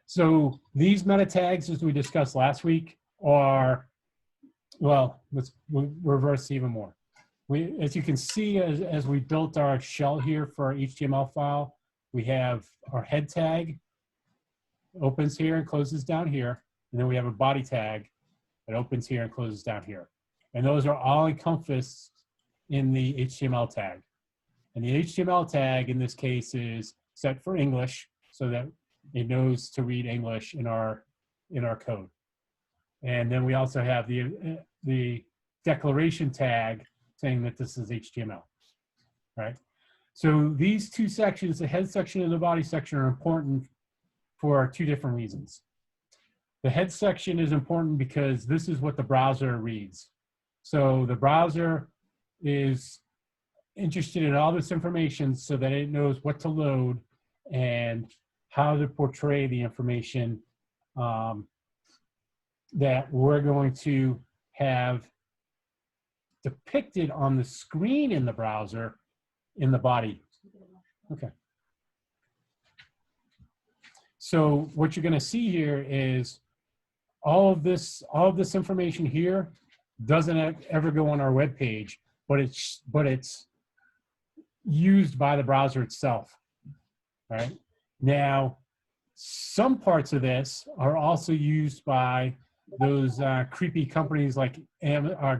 So these meta tags, as we discussed last week, are, well, we'll reverse even more. As you can see, as we built our shell here for our HTML file, we have our head tag, opens here and closes down here, and then we have a body tag that opens here and closes down here. And those are all encompassed in the HTML tag. And the HTML tag in this case is set for English so that it knows to read English in our code. And then we also have the declaration tag saying that this is HTML, right? So these two sections, the head section and the body section, are important for two different reasons. The head section is important because this is what the browser reads. So the browser is interested in all this information so that it knows what to load and how to portray the information that we're going to have depicted on the screen in the browser in the body. Okay. So what you're going to see here is all of this information here doesn't ever go on our web page, but it's used by the browser itself. All right. Now, some parts of this are also used by those creepy companies like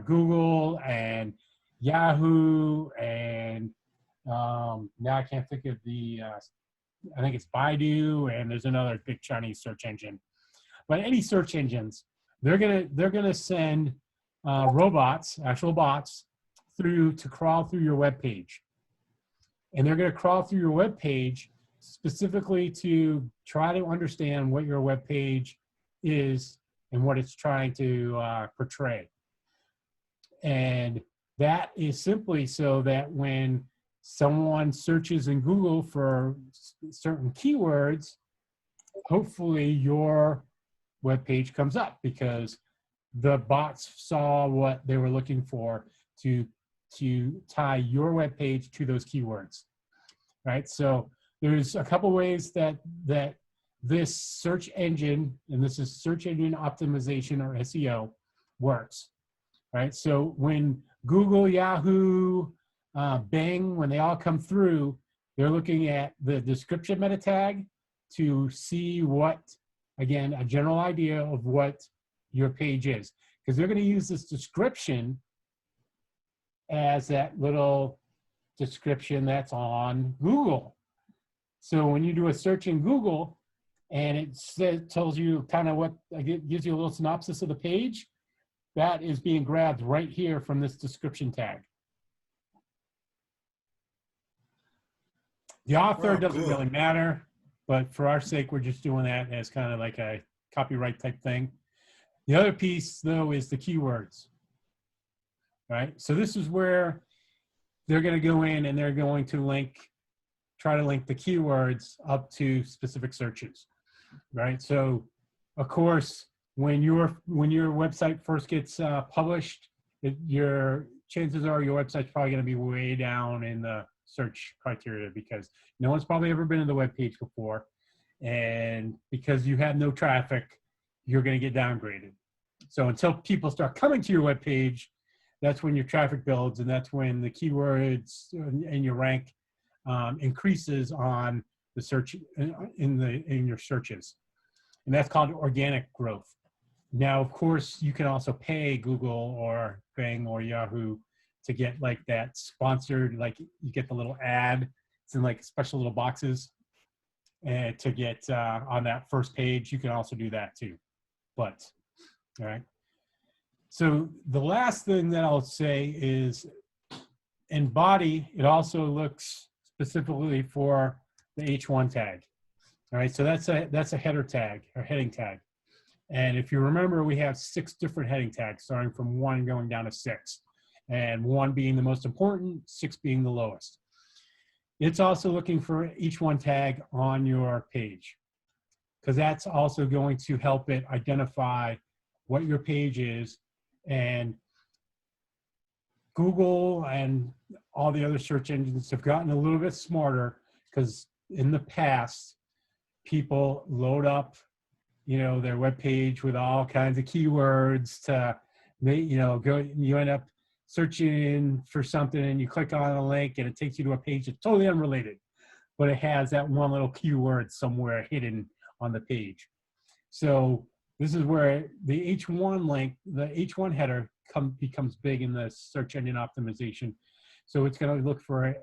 Google and Yahoo and now I can't think of the I think it's Baidu, and there's another big Chinese search engine. But any search engines, they're gonna send robots, actual bots, to crawl through your web page, and they're gonna crawl through your web page specifically to try to understand what your web page is and what it's trying to portray. And that is simply so that when someone searches in Google for certain keywords, hopefully your web page comes up because the bots saw what they were looking for to tie your web page to those keywords, right? So there's a couple ways that this search engine, and this is search engine optimization or SEO, works, right? So when Google, Yahoo, Bing, when they all come through, they're looking at the description meta tag to see what, again, a general idea of what your page is. Because they're going to use this description as that little description that's on Google. So when you do a search in Google and it tells you kind of what, it gives you a little synopsis of the page, that is being grabbed right here from this description tag. The author doesn't really matter, but for our sake, we're just doing that as kind of like a copyright type thing. The other piece, though, is the keywords, right? So this is where they're going to go in and they're going to try to link the keywords up to specific searches, right? So, of course, when your website first gets published, your chances are your website's probably going to be way down in the search criteria because no one's probably ever been to the web page before. And because you have no traffic, you're going to get downgraded. So until people start coming to your web page, that's when your traffic builds, and that's when the keywords and your rank increases on the search in your searches. And that's called organic growth. Now, of course, you can also pay Google or Bing or Yahoo to get like that sponsored, like you get the little ad. It's in like special little boxes. And to get on that first page, you can also do that too. But, all right. So the last thing that I'll say is in body, it also looks specifically for the H1 tag. All right, so that's a header tag or heading tag. And if you remember, we have 6 different heading tags, starting from 1 going down to 6. And 1 being the most important, 6 being the lowest. It's also looking for each one tag on your page, because that's also going to help it identify what your page is. And Google and all the other search engines have gotten a little bit smarter, because in the past, people load up, you know, their web page with all kinds of keywords to, you know, you end up searching for something and you click on a link and it takes you to a page that's totally unrelated, but it has that one little keyword somewhere hidden on the page. So this is where the H1 link, the H1 header becomes big in the search engine optimization. So it's going to look for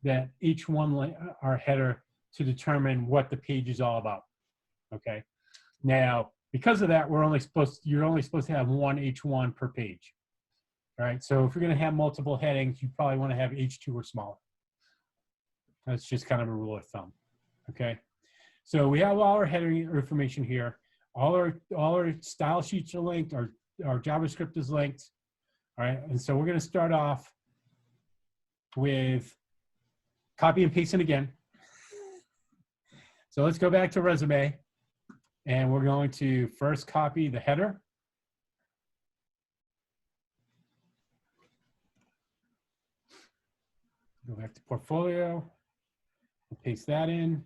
that H1 link, our header, to determine what the page is all about. Okay. Now, because of that, you're only supposed to have one H1 per page. All right. So if you're going to have multiple headings, you probably want to have H2 or smaller. That's just kind of a rule of thumb. Okay. So we have all our heading information here. All our style sheets are linked. Our JavaScript is linked. All right. And so we're going to start off with copy and pasting again. So let's go back to resume, and we're going to first copy the header. Go back to portfolio, we'll paste that in.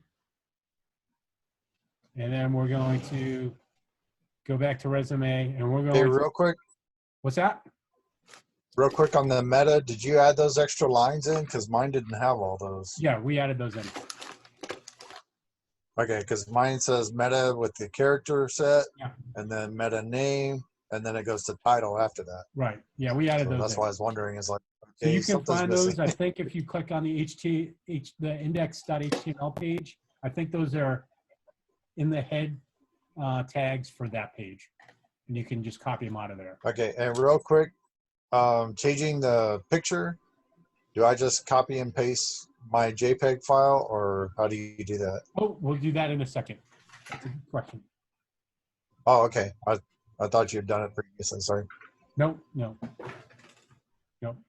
And then we're going to go back to resume, and we're going Hey, to, real quick, what's that? real quick on the meta, did you add those extra lines in? Because mine didn't have all those. Yeah, we added those in. Okay, because mine says meta with the character set, Yeah. and then meta name, and then it goes to title after that. Right. Yeah, we added So those that's in. why I was wondering, is like, So okay, you can something's find missing. those, I think, if you click on the the index.html page. I think those are in the head tags for that page. And you can just copy them out of there. Okay, and real quick, changing the picture, do I just copy and paste my JPEG file, or how do you do that? Oh, we'll do that in a second. That's a good question. Oh, okay. I thought you had done it previously. Sorry. No.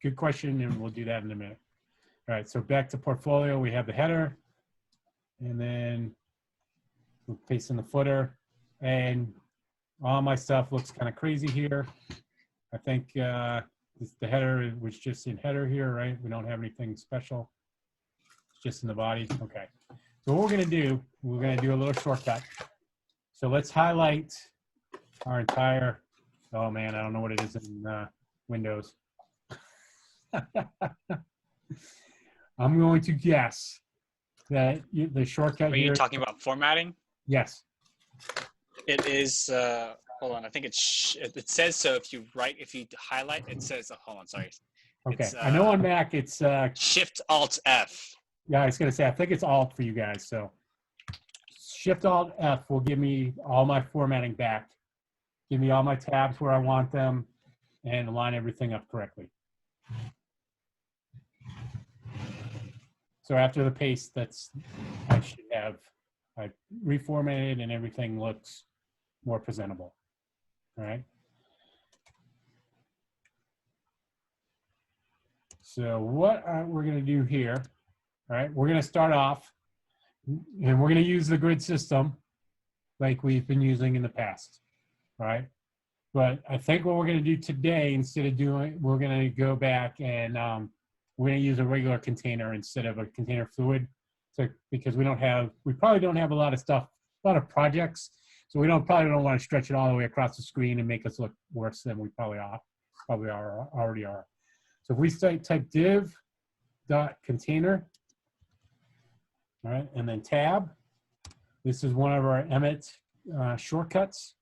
Good question, and we'll do that in a minute. All right, so back to portfolio, we have the header, and then we'll paste in the footer, and all my stuff looks kind of crazy here. I think the header was just in header here, right? We don't have anything special. It's just in the body. Okay. So what we're going to do, we're going to do a little shortcut. So let's highlight our entire, oh man, I don't know what it is in Windows. I'm going to guess that the shortcut Are here. you talking about formatting? Yes. It is, hold on, I think it says so if you highlight, it says, hold on, sorry. Okay. It's, I know on Mac it's Shift-Alt-F. yeah, I was going to say, I think it's Alt for you guys. So Shift-Alt-F will give me all my formatting back, give me all my tabs where I want them, and line everything up correctly. So after the paste, I should have reformatted and everything looks more presentable. All right. So what we're going to do here, all right, we're going to start off and we're going to use the grid system like we've been using in the past. All right. But I think what we're going to do today, instead of doing, we're going to go back and we're going to use a regular container instead of a container fluid, because we probably don't have a lot of stuff, a lot of projects. So we probably don't want to stretch it all the way across the screen and make us look worse than we probably already are. So if we type div.container, all right, and then tab, this is one of our Emmet shortcuts.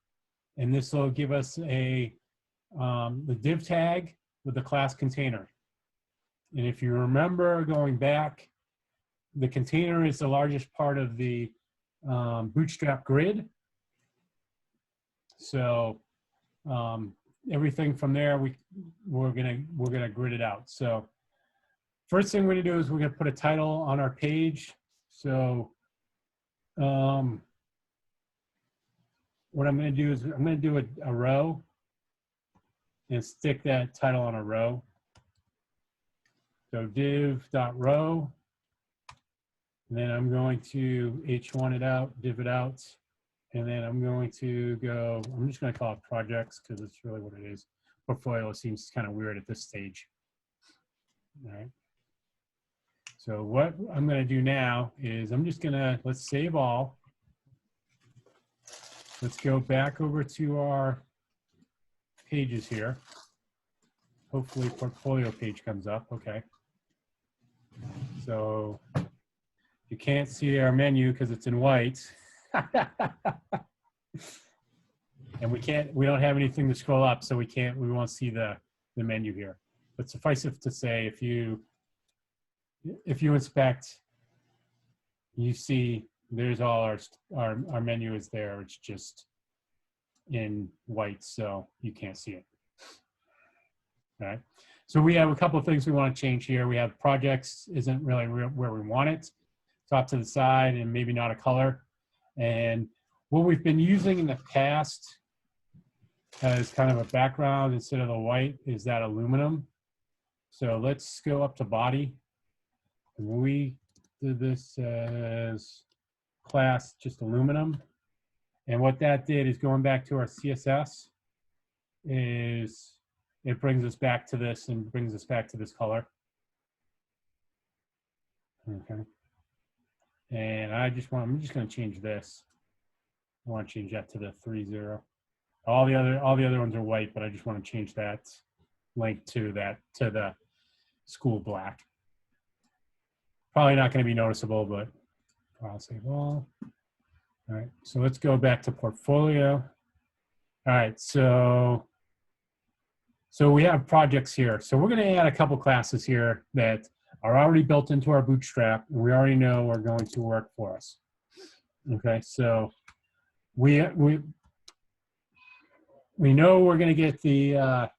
And this will give us the div tag with the class container. And if you remember going back, the container is the largest part of the Bootstrap grid. So everything from there, we're gonna grid it out. So first thing we're gonna do is we're gonna put a title on our page. So what I'm going to do is I'm going to do a row and stick that title on a row. So div.row, and then I'm going to h1 it out, div it out, and then I'm going to go, I'm just going to call it projects because it's really what it is. Portfolio seems kind of weird at this stage. All right. So what I'm going to do now is I'm just going to, let's save all. Let's go back over to our pages here. Hopefully portfolio page comes up, okay. So you can't see our menu because it's in white. And we don't have anything to scroll up, so we won't see the menu here. But suffice it to say, if you inspect, you see there's all our menu is there. It's just in white, so you can't see it. All right. So we have a couple of things we want to change here. We have projects isn't really where we want it. It's off to the side and maybe not a color. And what we've been using in the past as kind of a background instead of the white is that aluminum. So let's go up to body. And we did this as class just aluminum. And what that did is going back to our CSS is it brings us back to this and brings us back to this color. Okay. And I'm just going to change this. I want to change that to the 3.0. All the other ones are white, but I just want to change that link to the school black. Probably not going to be noticeable, but I'll say, well, all right. So let's go back to portfolio. All right. So we have projects here. So we're going to add a couple classes here that are already built into our Bootstrap, and we already know are going to work for us. Okay. So we know we're going to get the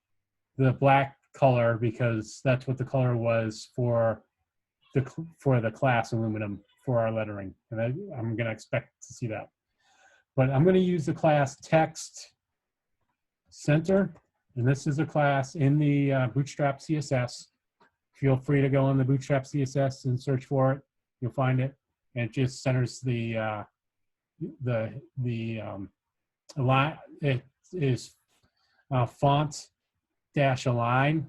black color because that's what the color was for the class aluminum for our lettering, and I'm going to expect to see that. But I'm going to use the class text center, and this is a class in the Bootstrap CSS. Feel free to go in the Bootstrap CSS and search for it. You'll find it, and it just centers the align. It is font dash align,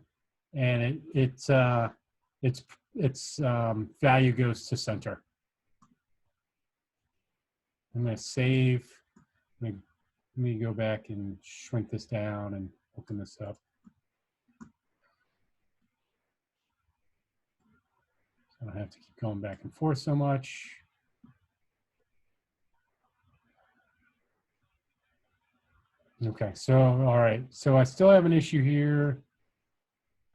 and its value goes to center. I'm going to save. Let me go back and shrink this down and open this up. So I don't have to keep going back and forth so much. Okay, so all right. So I still have an issue here.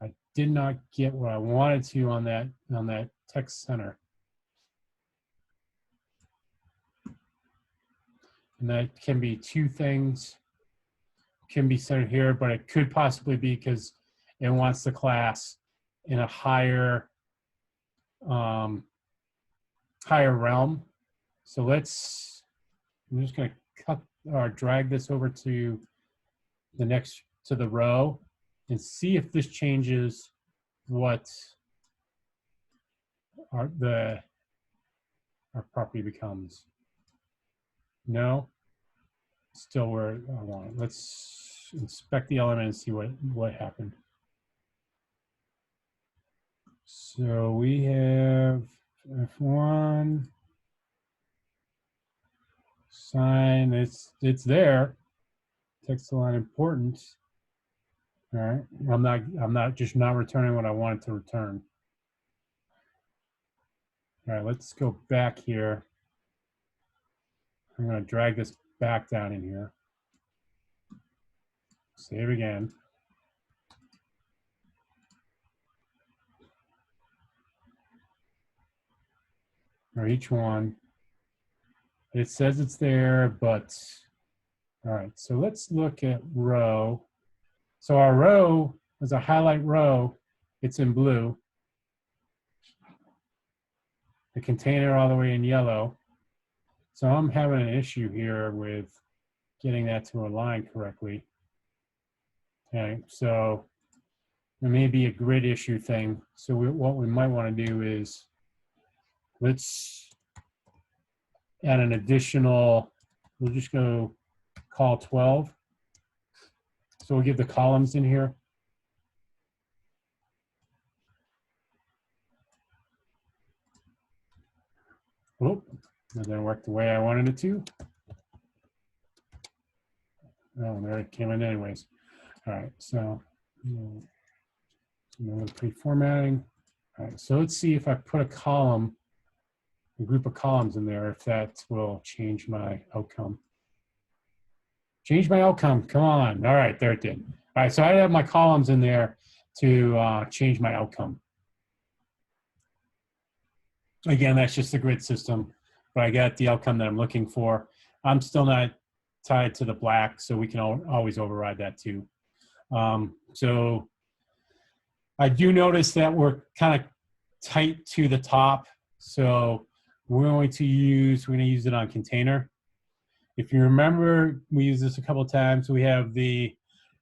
I did not get what I wanted to on that text center. And that can be two things. Can be centered here, but it could possibly be because it wants the class in a higher realm. So I'm just going to cut or drag this over to the row and see if this changes what our property becomes. No, still where I want it. inspect the element and see what happened. So we have F1 sign. It's there. Text align important. All right. I'm not just not returning what I wanted to return. All right. Let's go back here. I'm going to drag this back down in here. Save again. For each one. It says it's there, but all right. So let's look at row. So our row is a highlight row. It's in blue. The container all the way in yellow. So I'm having an issue here with getting that to align correctly. Okay, so it may be a grid issue thing. So what we might want to do is let's add an additional, we'll just go call 12. So we'll give the columns in here. Oh, that didn't work the way I wanted it to. Oh, there it came in anyways. All right, so another pre-formatting. All right, so let's see if I put a column, a group of columns in there, if that will change my outcome. Change my outcome, come on. All right, there it did. All right, so I have my columns in there to change my outcome. Again, that's just the grid system, but I got the outcome that I'm looking for. I'm still not tied to the black, so we can always override that too. So I do notice that we're kind of tight to the top, so we're going to use it on container. If you remember, we use this a couple of times. We have the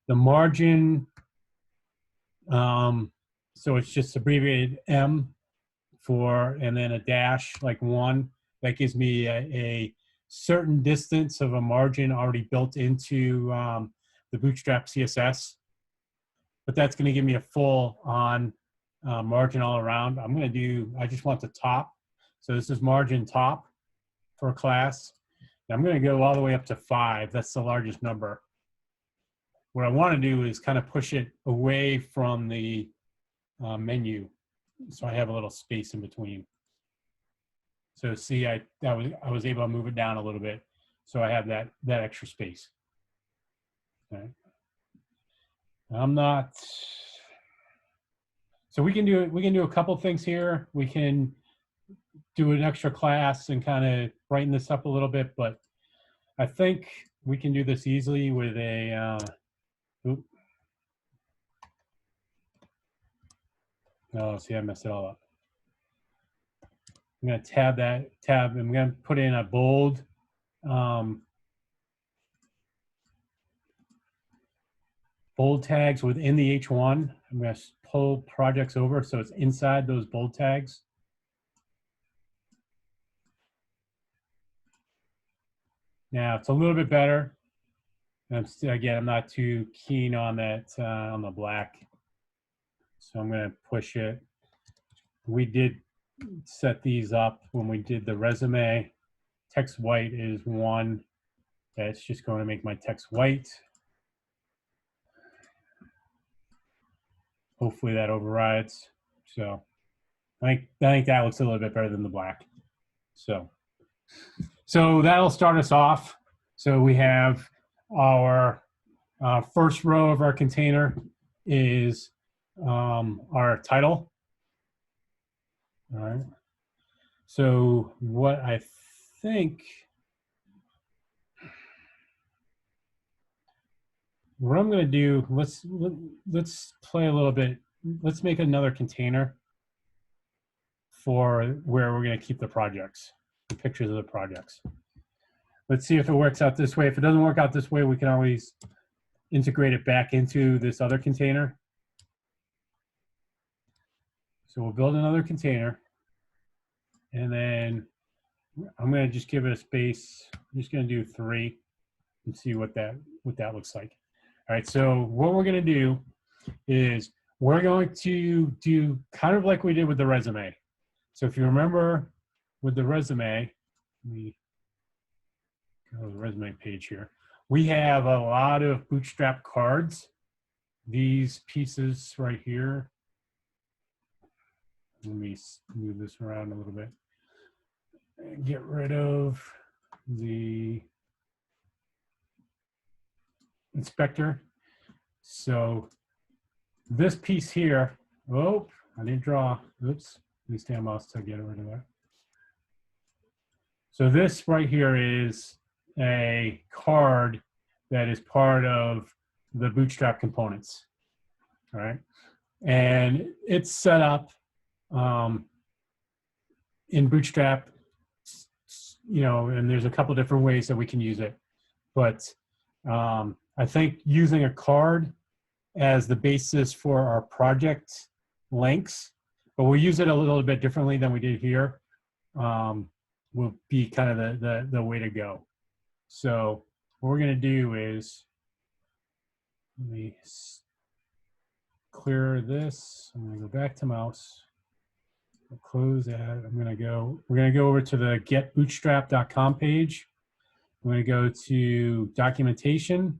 margin, so it's just abbreviated M for, and then a dash like 1. That gives me a certain distance of a margin already built into the Bootstrap CSS. But that's going to give me a full on margin all around. I just want the top. So this is margin top for a class. I'm going to go all the way up to 5. That's the largest number. What I want to do is kind of push it away from the menu, so I have a little space in between. So see, I was able to move it down a little bit, so I have that extra space. Okay. I'm not. So we can do a couple things here. We can do an extra class and kind of brighten this up a little bit, but I think we can do this easily with a, oh, see, I messed it all up. I'm going to tab that tab. I'm going to put in a bold, bold tags within the H1. I'm going to pull projects over so it's inside those bold tags. Now it's a little bit better. Again, I'm not too keen on that on the black, so I'm going to push it. We did set these up when we did the resume. Text white is 1. That's just going to make my text white. Hopefully that overrides. So I think that looks a little bit better than the black. So that'll start us off. So we have our first row of our container is our title. All right. So what I think what I'm going to do, let's play a little bit. Let's make another container for where we're going to keep the projects, the pictures of the projects. Let's see if it works out this way. If it doesn't work out this way, we can always integrate it back into this other container. So we'll build another container, and then I'm going to just give it a space. I'm just going to do 3 and see what that looks like. All right, so what we're going to do is we're going to do kind of like we did with the resume. So if you remember with the resume, let me go to the resume page here. We have a lot of Bootstrap cards. These pieces right here. Let me move this around a little bit and get rid of the inspector. So this piece here, oh, I didn't draw, oops, let me stay on mouse to get rid of that. So this right here is a card that is part of the Bootstrap components, all right? And it's set up in Bootstrap, you know, and there's a couple different ways that we can use it. But I think using a card as the basis for our project links, but we'll use it a little bit differently than we did here, will be kind of the way to go. So what we're going to do is, let me clear this. I'm going to go back to mouse. I'll close that. we're going to go over to the getbootstrap.com page. I'm going to go to documentation.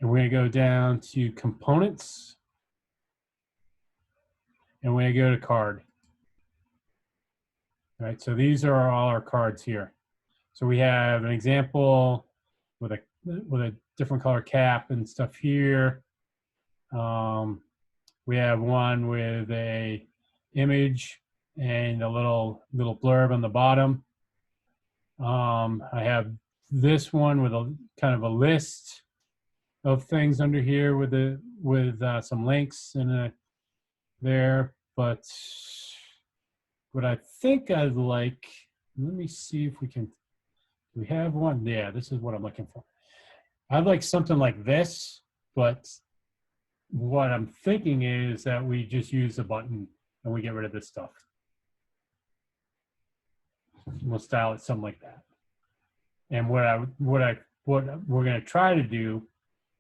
And we're going to go down to components. And we're going to go to card. All right, so these are all our cards here. So we have an example with a different color cap and stuff here. We have one with a image and a little blurb on the bottom. I have this one with a kind of a list of things under here with some links in there. But what I think I'd like, let me see if we can. We have one. Yeah, this is what I'm looking for. I'd like something like this, but what I'm thinking is that we just use a button and we get rid of this stuff. We'll style it something like that. And what we're going to try to do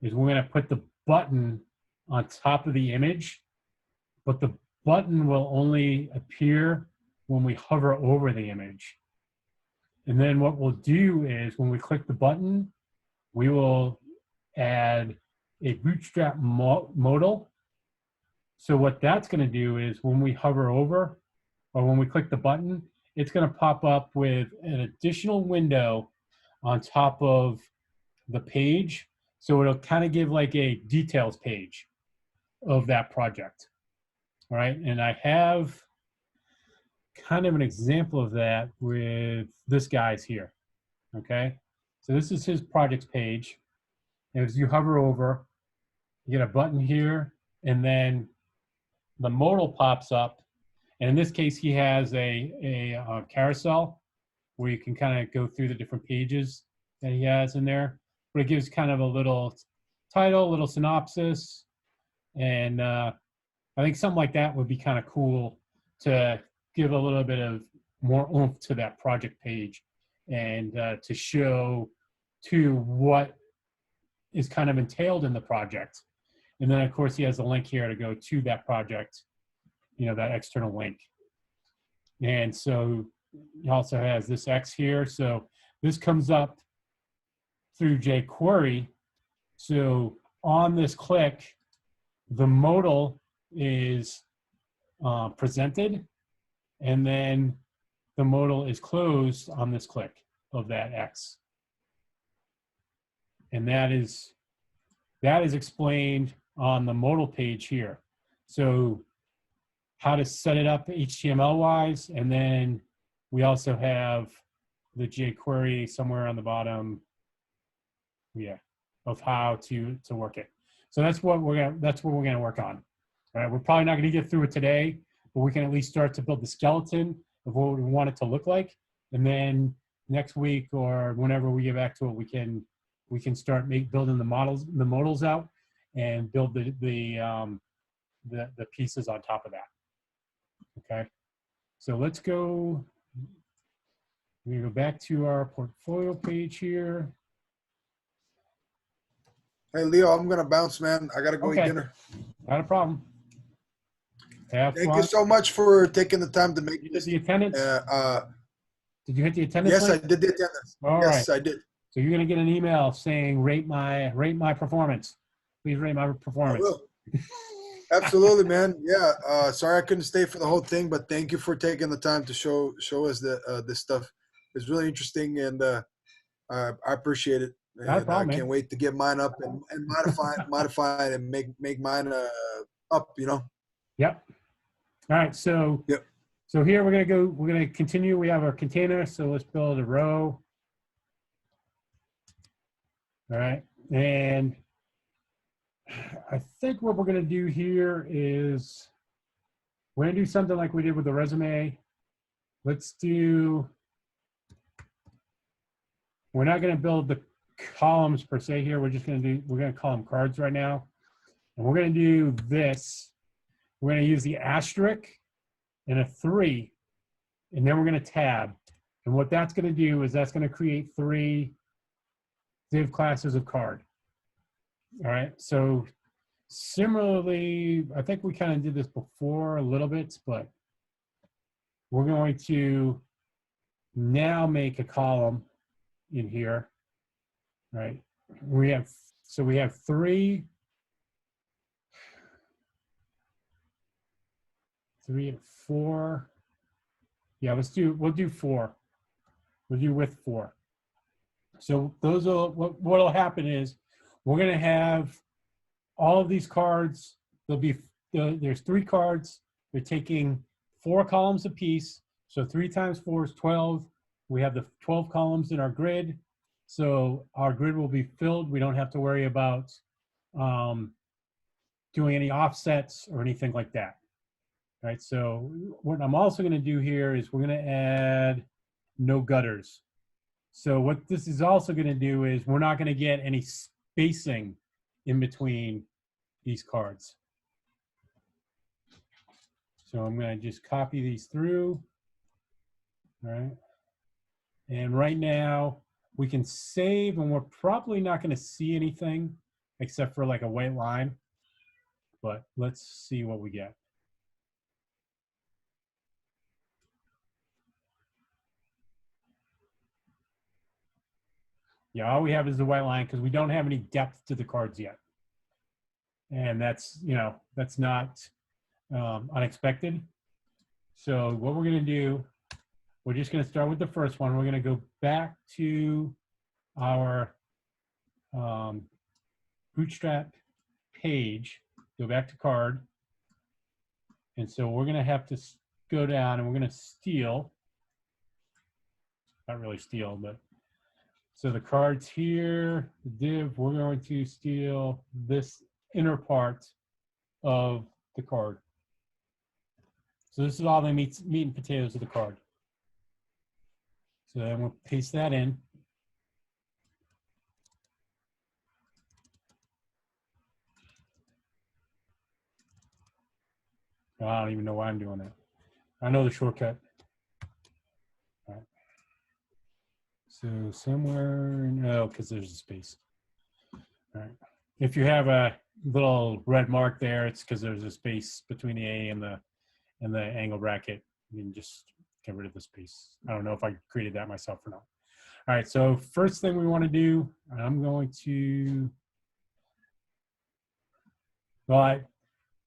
is we're going to put the button on top of the image, but the button will only appear when we hover over the image. And then what we'll do is when we click the button, we will add a Bootstrap modal. So what that's going to do is when we hover over or when we click the button, it's going to pop up with an additional window on top of the page. So it'll kind of give like a details page of that project. All right. And I have kind of an example of that with this guy's here. Okay. So this is his projects page. And as you hover over, you get a button here, and then the modal pops up. And in this case, he has a carousel where you can kind of go through the different pages that he has in there. But it gives kind of a little title, little synopsis. And I think something like that would be kind of cool to give a little bit of more oomph to that project page and to show to what is kind of entailed in the project. And then of course he has a link here to go to that project, you know, that external link. And so he also has this X here. So this comes up through jQuery. So on this click, the modal is presented, and then the modal is closed on this click of that X. And that is explained on the modal page here. So how to set it up HTML-wise, and then we also have the jQuery somewhere on the bottom, yeah, of how to work it. So that's what we're gonna work on. All right, we're probably not gonna get through it today, but we can at least start to build the skeleton of what we want it to look like, and then next week or whenever we get back to it, we can start building the modals out, and build the pieces on top of that. Okay, so let's go We're gonna go back to our portfolio page here. Hey, Leo, I'm going to bounce, man. I got to go eat Okay. dinner. Not a problem. Have Thank fun. you so much for taking the time to make You did this. the attendance? Did you hit the attendance Yes, I link? did the attendance. All Yes, right. I did. So you're gonna get an email saying rate my performance. Please rate my I performance. will. Absolutely, man. Yeah. Sorry I couldn't stay for the whole thing, but thank you for taking the time to show us this stuff. It's really interesting, and I appreciate it. Not a And problem, I can't man. wait to get mine up and modify it and make mine up. You know. Yep. All right. So Yep. so here we're gonna continue. We have our container. So let's build a row. All right. And I think what we're gonna do here is we're gonna do something like we did with the resume. Let's do. We're not gonna build the columns per se here. We're gonna call them cards right now. And we're gonna do this. We're gonna use the asterisk and a 3, and then we're gonna tab. And what that's gonna do is that's gonna create 3 div classes of card. All right, so similarly, I think we kind of did this before a little bit, but we're going to now make a column in here, right? We have 3 and 4. Yeah, we'll do 4. We'll do with 4. So what'll happen is we're gonna have all of these cards. There's 3 cards. They're taking 4 columns apiece. So 3 times 4 is 12. We have the 12 columns in our grid. So our grid will be filled. We don't have to worry about doing any offsets or anything like that. All right, so what I'm also gonna do here is we're gonna add no gutters. So what this is also gonna do is we're not gonna get any spacing in between these cards. So I'm gonna just copy these through, all right? And right now we can save, and we're probably not gonna see anything except for like a white line, but let's see what we get. Yeah, all we have is the white line because we don't have any depth to the cards yet. And that's, that's not unexpected. So what we're gonna do, we're just gonna start with the first one. We're gonna go back to our Bootstrap page, go back to card. And so we're gonna have to go down and we're gonna steal, not really steal, but so the cards here, the div, we're going to steal this inner part of the card. So this is all the meat and potatoes of the card. So then we'll paste that in. I don't even know why I'm doing that. I know the shortcut. All right. So somewhere, no, because there's a space. All right. If you have a little red mark there, it's because there's a space between the A and the angle bracket. You can just get rid of the space. I don't know if I created that myself or not. All right, so first thing we want to do, I'm going to,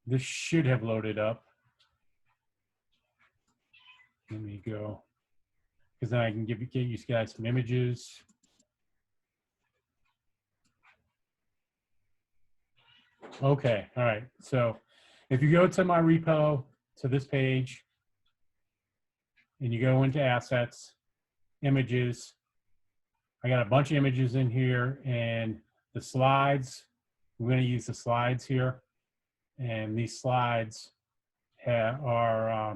this should have loaded up. Let me go, because then I can get you guys some images. Okay, all right. So if you go to my repo, to this page, and you go into assets, images, I got a bunch of images in here, and the slides, we're going to use the slides here. And these slides are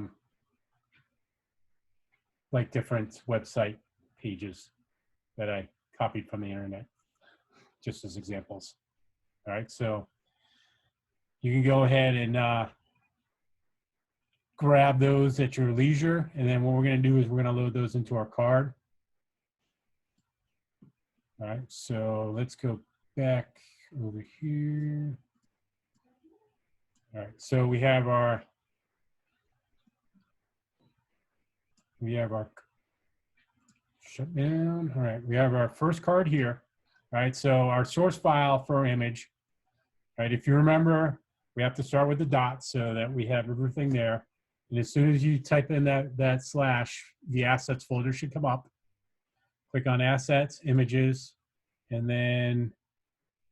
like different website pages that I copied from the internet, just as examples. All right, so you can go ahead and grab those at your leisure. And then what we're going to do is we're going to load those into our card. All right, so let's go back over here. All right, so we have our shutdown. All right, we have our first card here. All right, so our source file for our image. All right, if you remember, we have to start with the dot so that we have everything there. And as soon as you type in that slash, the assets folder should come up. Click on assets, images, and then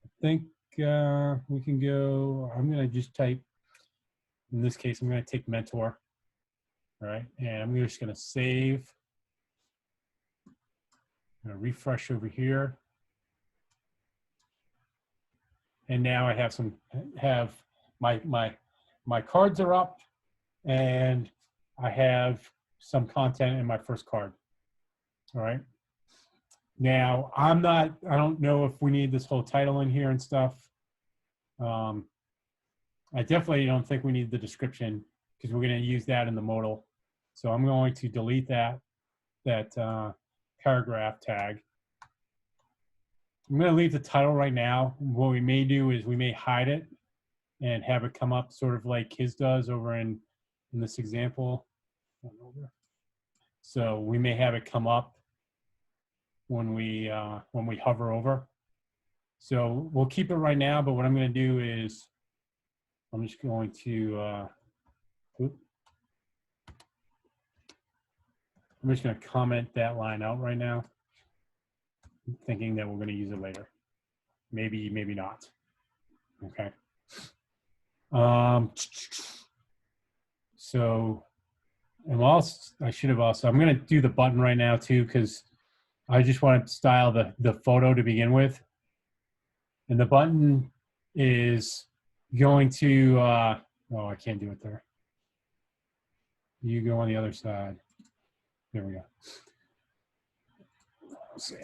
I think we can go, I'm gonna just type, in this case, I'm gonna take mentor. All right, and I'm just gonna save. I'm gonna refresh over here. And now I have my cards are up, and I have some content in my first card. All right. Now I don't know if we need this whole title in here and stuff. I definitely don't think we need the description because we're going to use that in the modal. So I'm going to delete that paragraph tag. I'm going to leave the title right now. What we may do is we may hide it and have it come up sort of like his does over in this example. So we may have it come up when we hover over. So we'll keep it right now, but what I'm going to do is I'm just going to I'm just going to comment that line out right now, thinking that we're going to use it later. Maybe, maybe not. Okay. So, and I should have also, I'm going to do the button right now too, because I just want to style the photo to begin with. And the button is going to, oh, I can't do it there. You go on the other side. There we go. Let's see.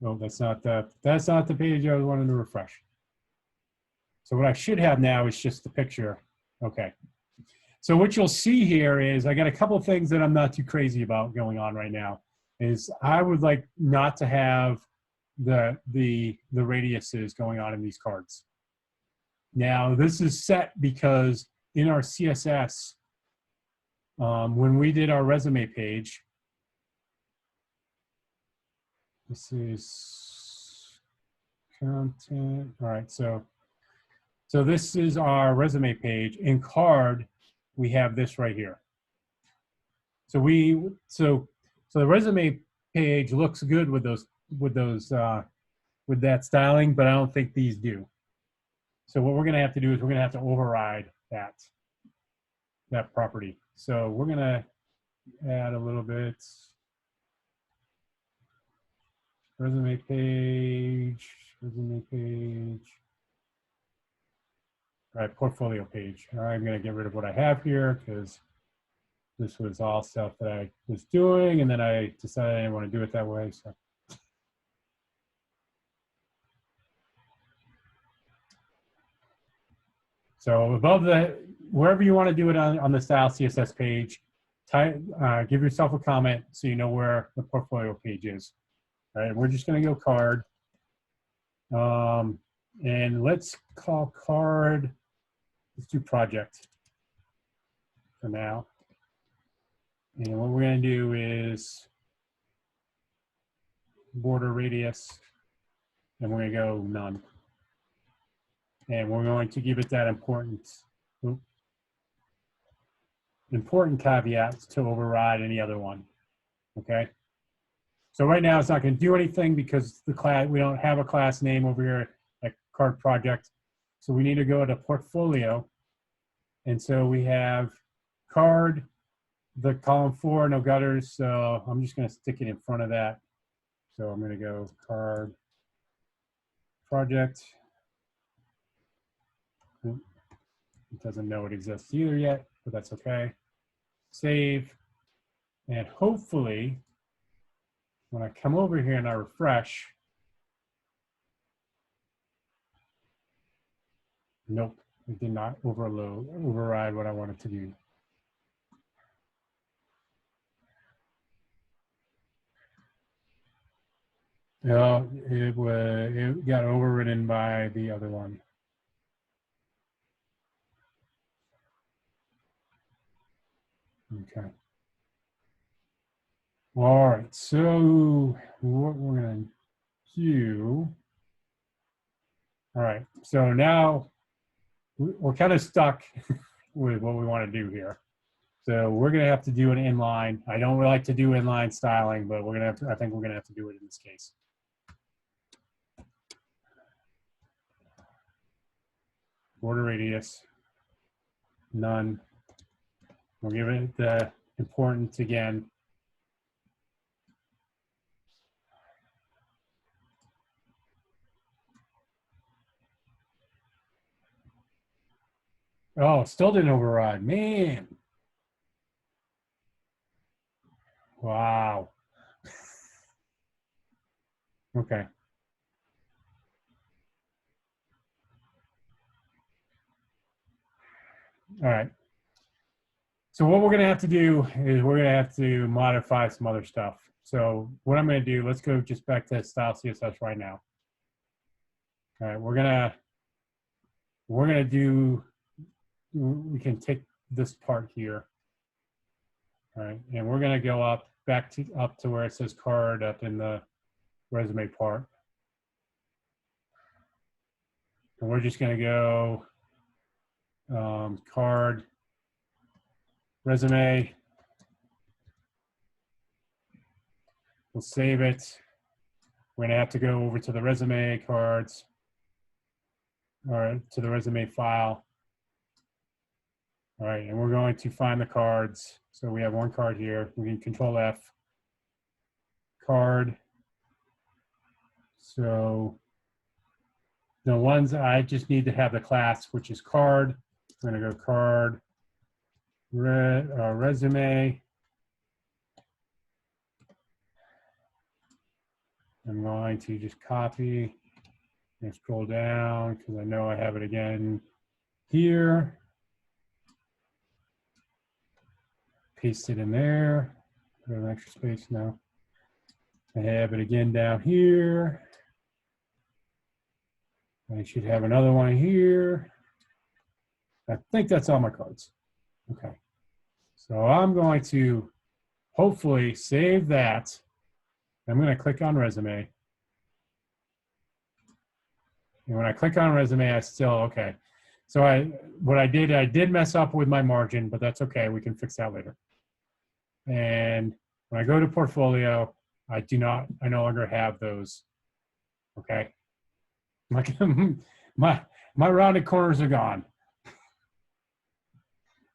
Oh, that's not the page I was wanting to refresh. So what I should have now is just the picture. Okay. So what you'll see here is I got a couple of things that I'm not too crazy about going on right now. Is I would like not to have the radiuses going on in these cards. Now this is set because in our CSS, when we did our resume page, this is content. All right, so this is our resume page. In card, we have this right here. So the resume page looks good with that styling, but I don't think these do. So what we're going to have to do is we're going to have to override that property. So we're going to add a little bit. Resume page. All right, portfolio page. All right, I'm going to get rid of what I have here because this was all stuff that I was doing, and then I decided I didn't want to do it that way. So above wherever you want to do it on the style CSS page, give yourself a comment so you know where the portfolio page is. All right, we're just going to go card. And let's call card, let's do project for now. And what we're going to do is border radius, and we're going to go none. And we're going to give it that important caveat to override any other one. Okay. So right now it's not going to do anything because we don't have a class name over here at card project. So we need to go to portfolio. And so we have card, the column 4, no gutters. So I'm just going to stick it in front of that. So I'm going to go card project. It doesn't know it exists either yet, but that's okay. Save. And hopefully, when I come over here and I refresh, nope, it did not override what I wanted to do. It got overridden by the other one. Okay. All right. So what we're gonna do. All right. So now we're kind of stuck with what we want to do here. So we're gonna have to do an inline. I don't really like to do inline styling, but we're gonna have to. I think we're gonna have to do it in this case. Border radius, none. We'll give it the importance again. Oh, still didn't override, man. Wow. Okay. All right. So what we're going to have to do is we're going to have to modify some other stuff. So what I'm going to do, let's go just back to style CSS right now. All right, we're going to do, we can take this part here. All right, and we're going to go up to where it says card up in the resume part. And we're just going to go card, resume. We'll save it. We're going to have to go over to the resume cards, or to the resume file. All right, and we're going to find the cards. So we have one card here. We can Control F, card. So the ones I just need to have the class, which is card. I'm going to go card, resume. I'm going to just copy and scroll down because I know I have it again here. Paste it in there. Put an extra space now. I have it again down here. I should have another one here. I think that's all my cards. Okay. So I'm going to hopefully save that. I'm going to click on resume. And when I click on resume, I still, okay. So I did mess up with my margin, but that's okay. We can fix that later. And when I go to portfolio, I no longer have those. Okay. Like my rounded corners are gone.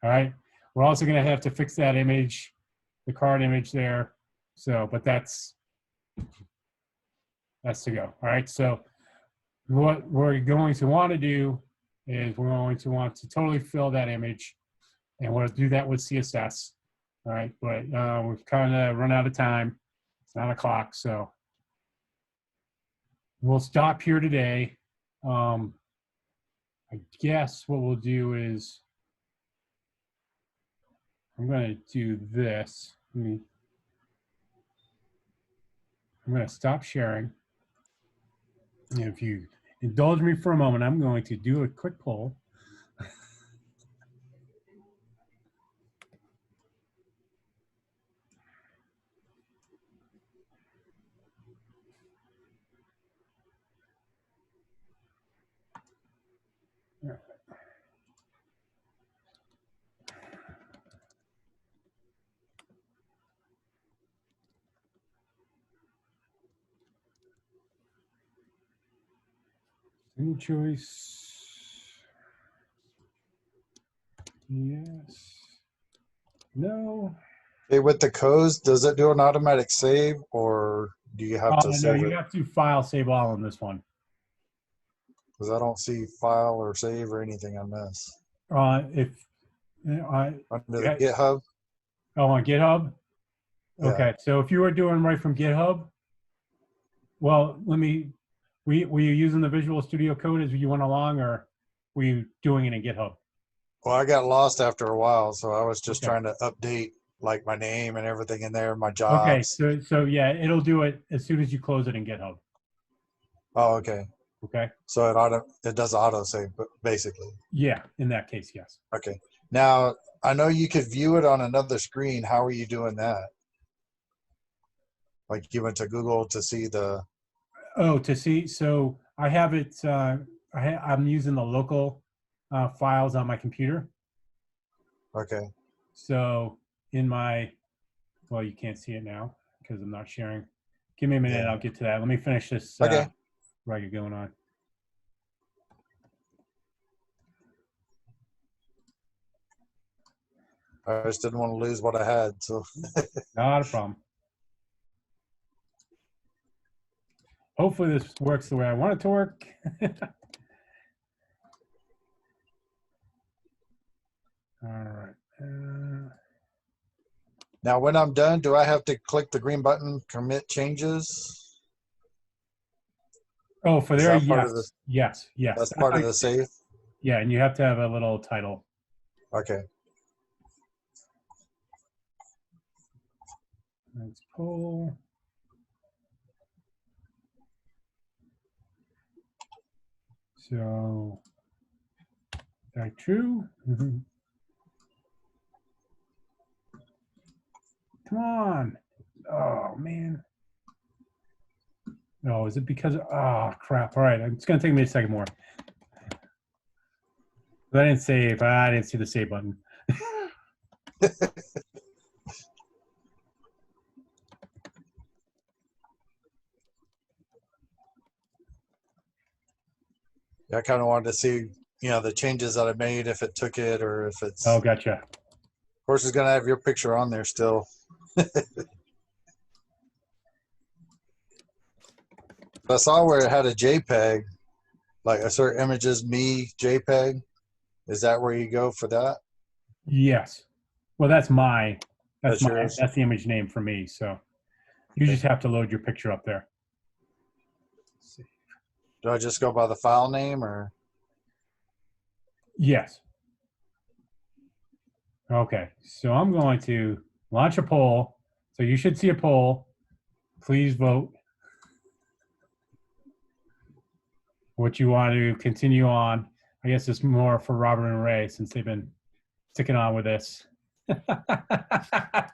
All right. We're also going to have to fix that image, the card image there. So, but that's to go. All right. So what we're going to want to do is we're going to want to totally fill that image, and we'll do that with CSS. All right. But we've kind of run out of time. It's 9 o'clock. So we'll stop here today. I guess what we'll do is I'm going to do this. I'm going to stop sharing. And if you indulge me for a moment, I'm going to do a quick poll. Any choice? Yes. No. Hey, with the codes, does it do an automatic save, or do you have to No, save you it? have to file save all on this one. Because I don't see file or save or anything on this. If I Under the GitHub? on GitHub. Yeah. Okay, so if you were doing right from GitHub, well, were you using the Visual Studio Code as you went along, or were you doing it in GitHub? Well, I got lost after a while, so I was just Okay. trying to update like my name and everything in there, my Okay, jobs. so yeah, it'll do it as soon as you close it in GitHub. Oh, okay. Okay. So it does auto save, but basically. Yeah, in that case, yes. Okay. Now I know you could view it on another screen. How are you doing that? Like you went to Google to see the. Oh, to see. So I have it. I'm using the local files on my computer. Okay. So in my, well, you can't see it now because I'm not sharing. Give me a minute. Yeah. I'll get to that. Let me finish this. Okay. While you're going on. I just didn't want to lose what I had. So. Not a problem. Hopefully this works the way I want it to work. All right. Now, when I'm done, do I have to click the green button, commit changes? Oh, for Is there, that part of the- yes. That's part of the save? Yeah, and you have to have a little title. Okay. Let's pull. So, is that true? Come on. Oh, man. No, is it because, oh, crap. All right, it's going to take me a second more. I didn't save. I didn't see the save button. I kind of wanted to see, the changes that I made, if it took it or if it's. Oh, gotcha. Of course, it's going to have your picture on there still. I saw where it had a JPEG, like a certain images, me JPEG. Is that where you go for that? Yes. Well, that's That's yours? that's the image name for me. So you just have to load your picture up there. Do I just go by the file name or? Yes. Okay. So I'm going to launch a poll. So you should see a poll. Please vote what you want to continue on. I guess it's more for Robert and Ray since they've been sticking on with this. I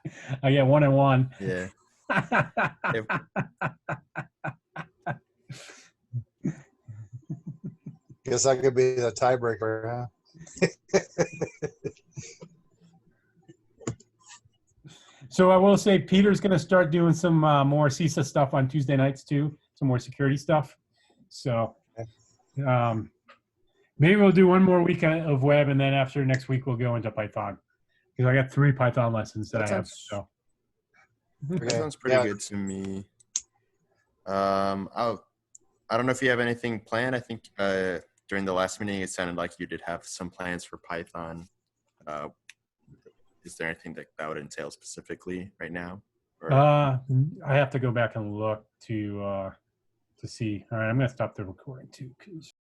get 1 and 1. Yeah. Guess I could be the tiebreaker, huh? So I will say Peter's going to start doing some more CISA stuff on Tuesday nights too, some more security stuff. So maybe we'll do one more week of web, and then after next week we'll go into Python because I got 3 Python lessons that I have. So That sounds pretty good to me. I don't know if you have anything planned. I think during the last meeting it sounded like you did have some plans for Python. Is there anything that would entail specifically right now? Or? I have to go back and look to see. All right, I'm going to stop the recording too because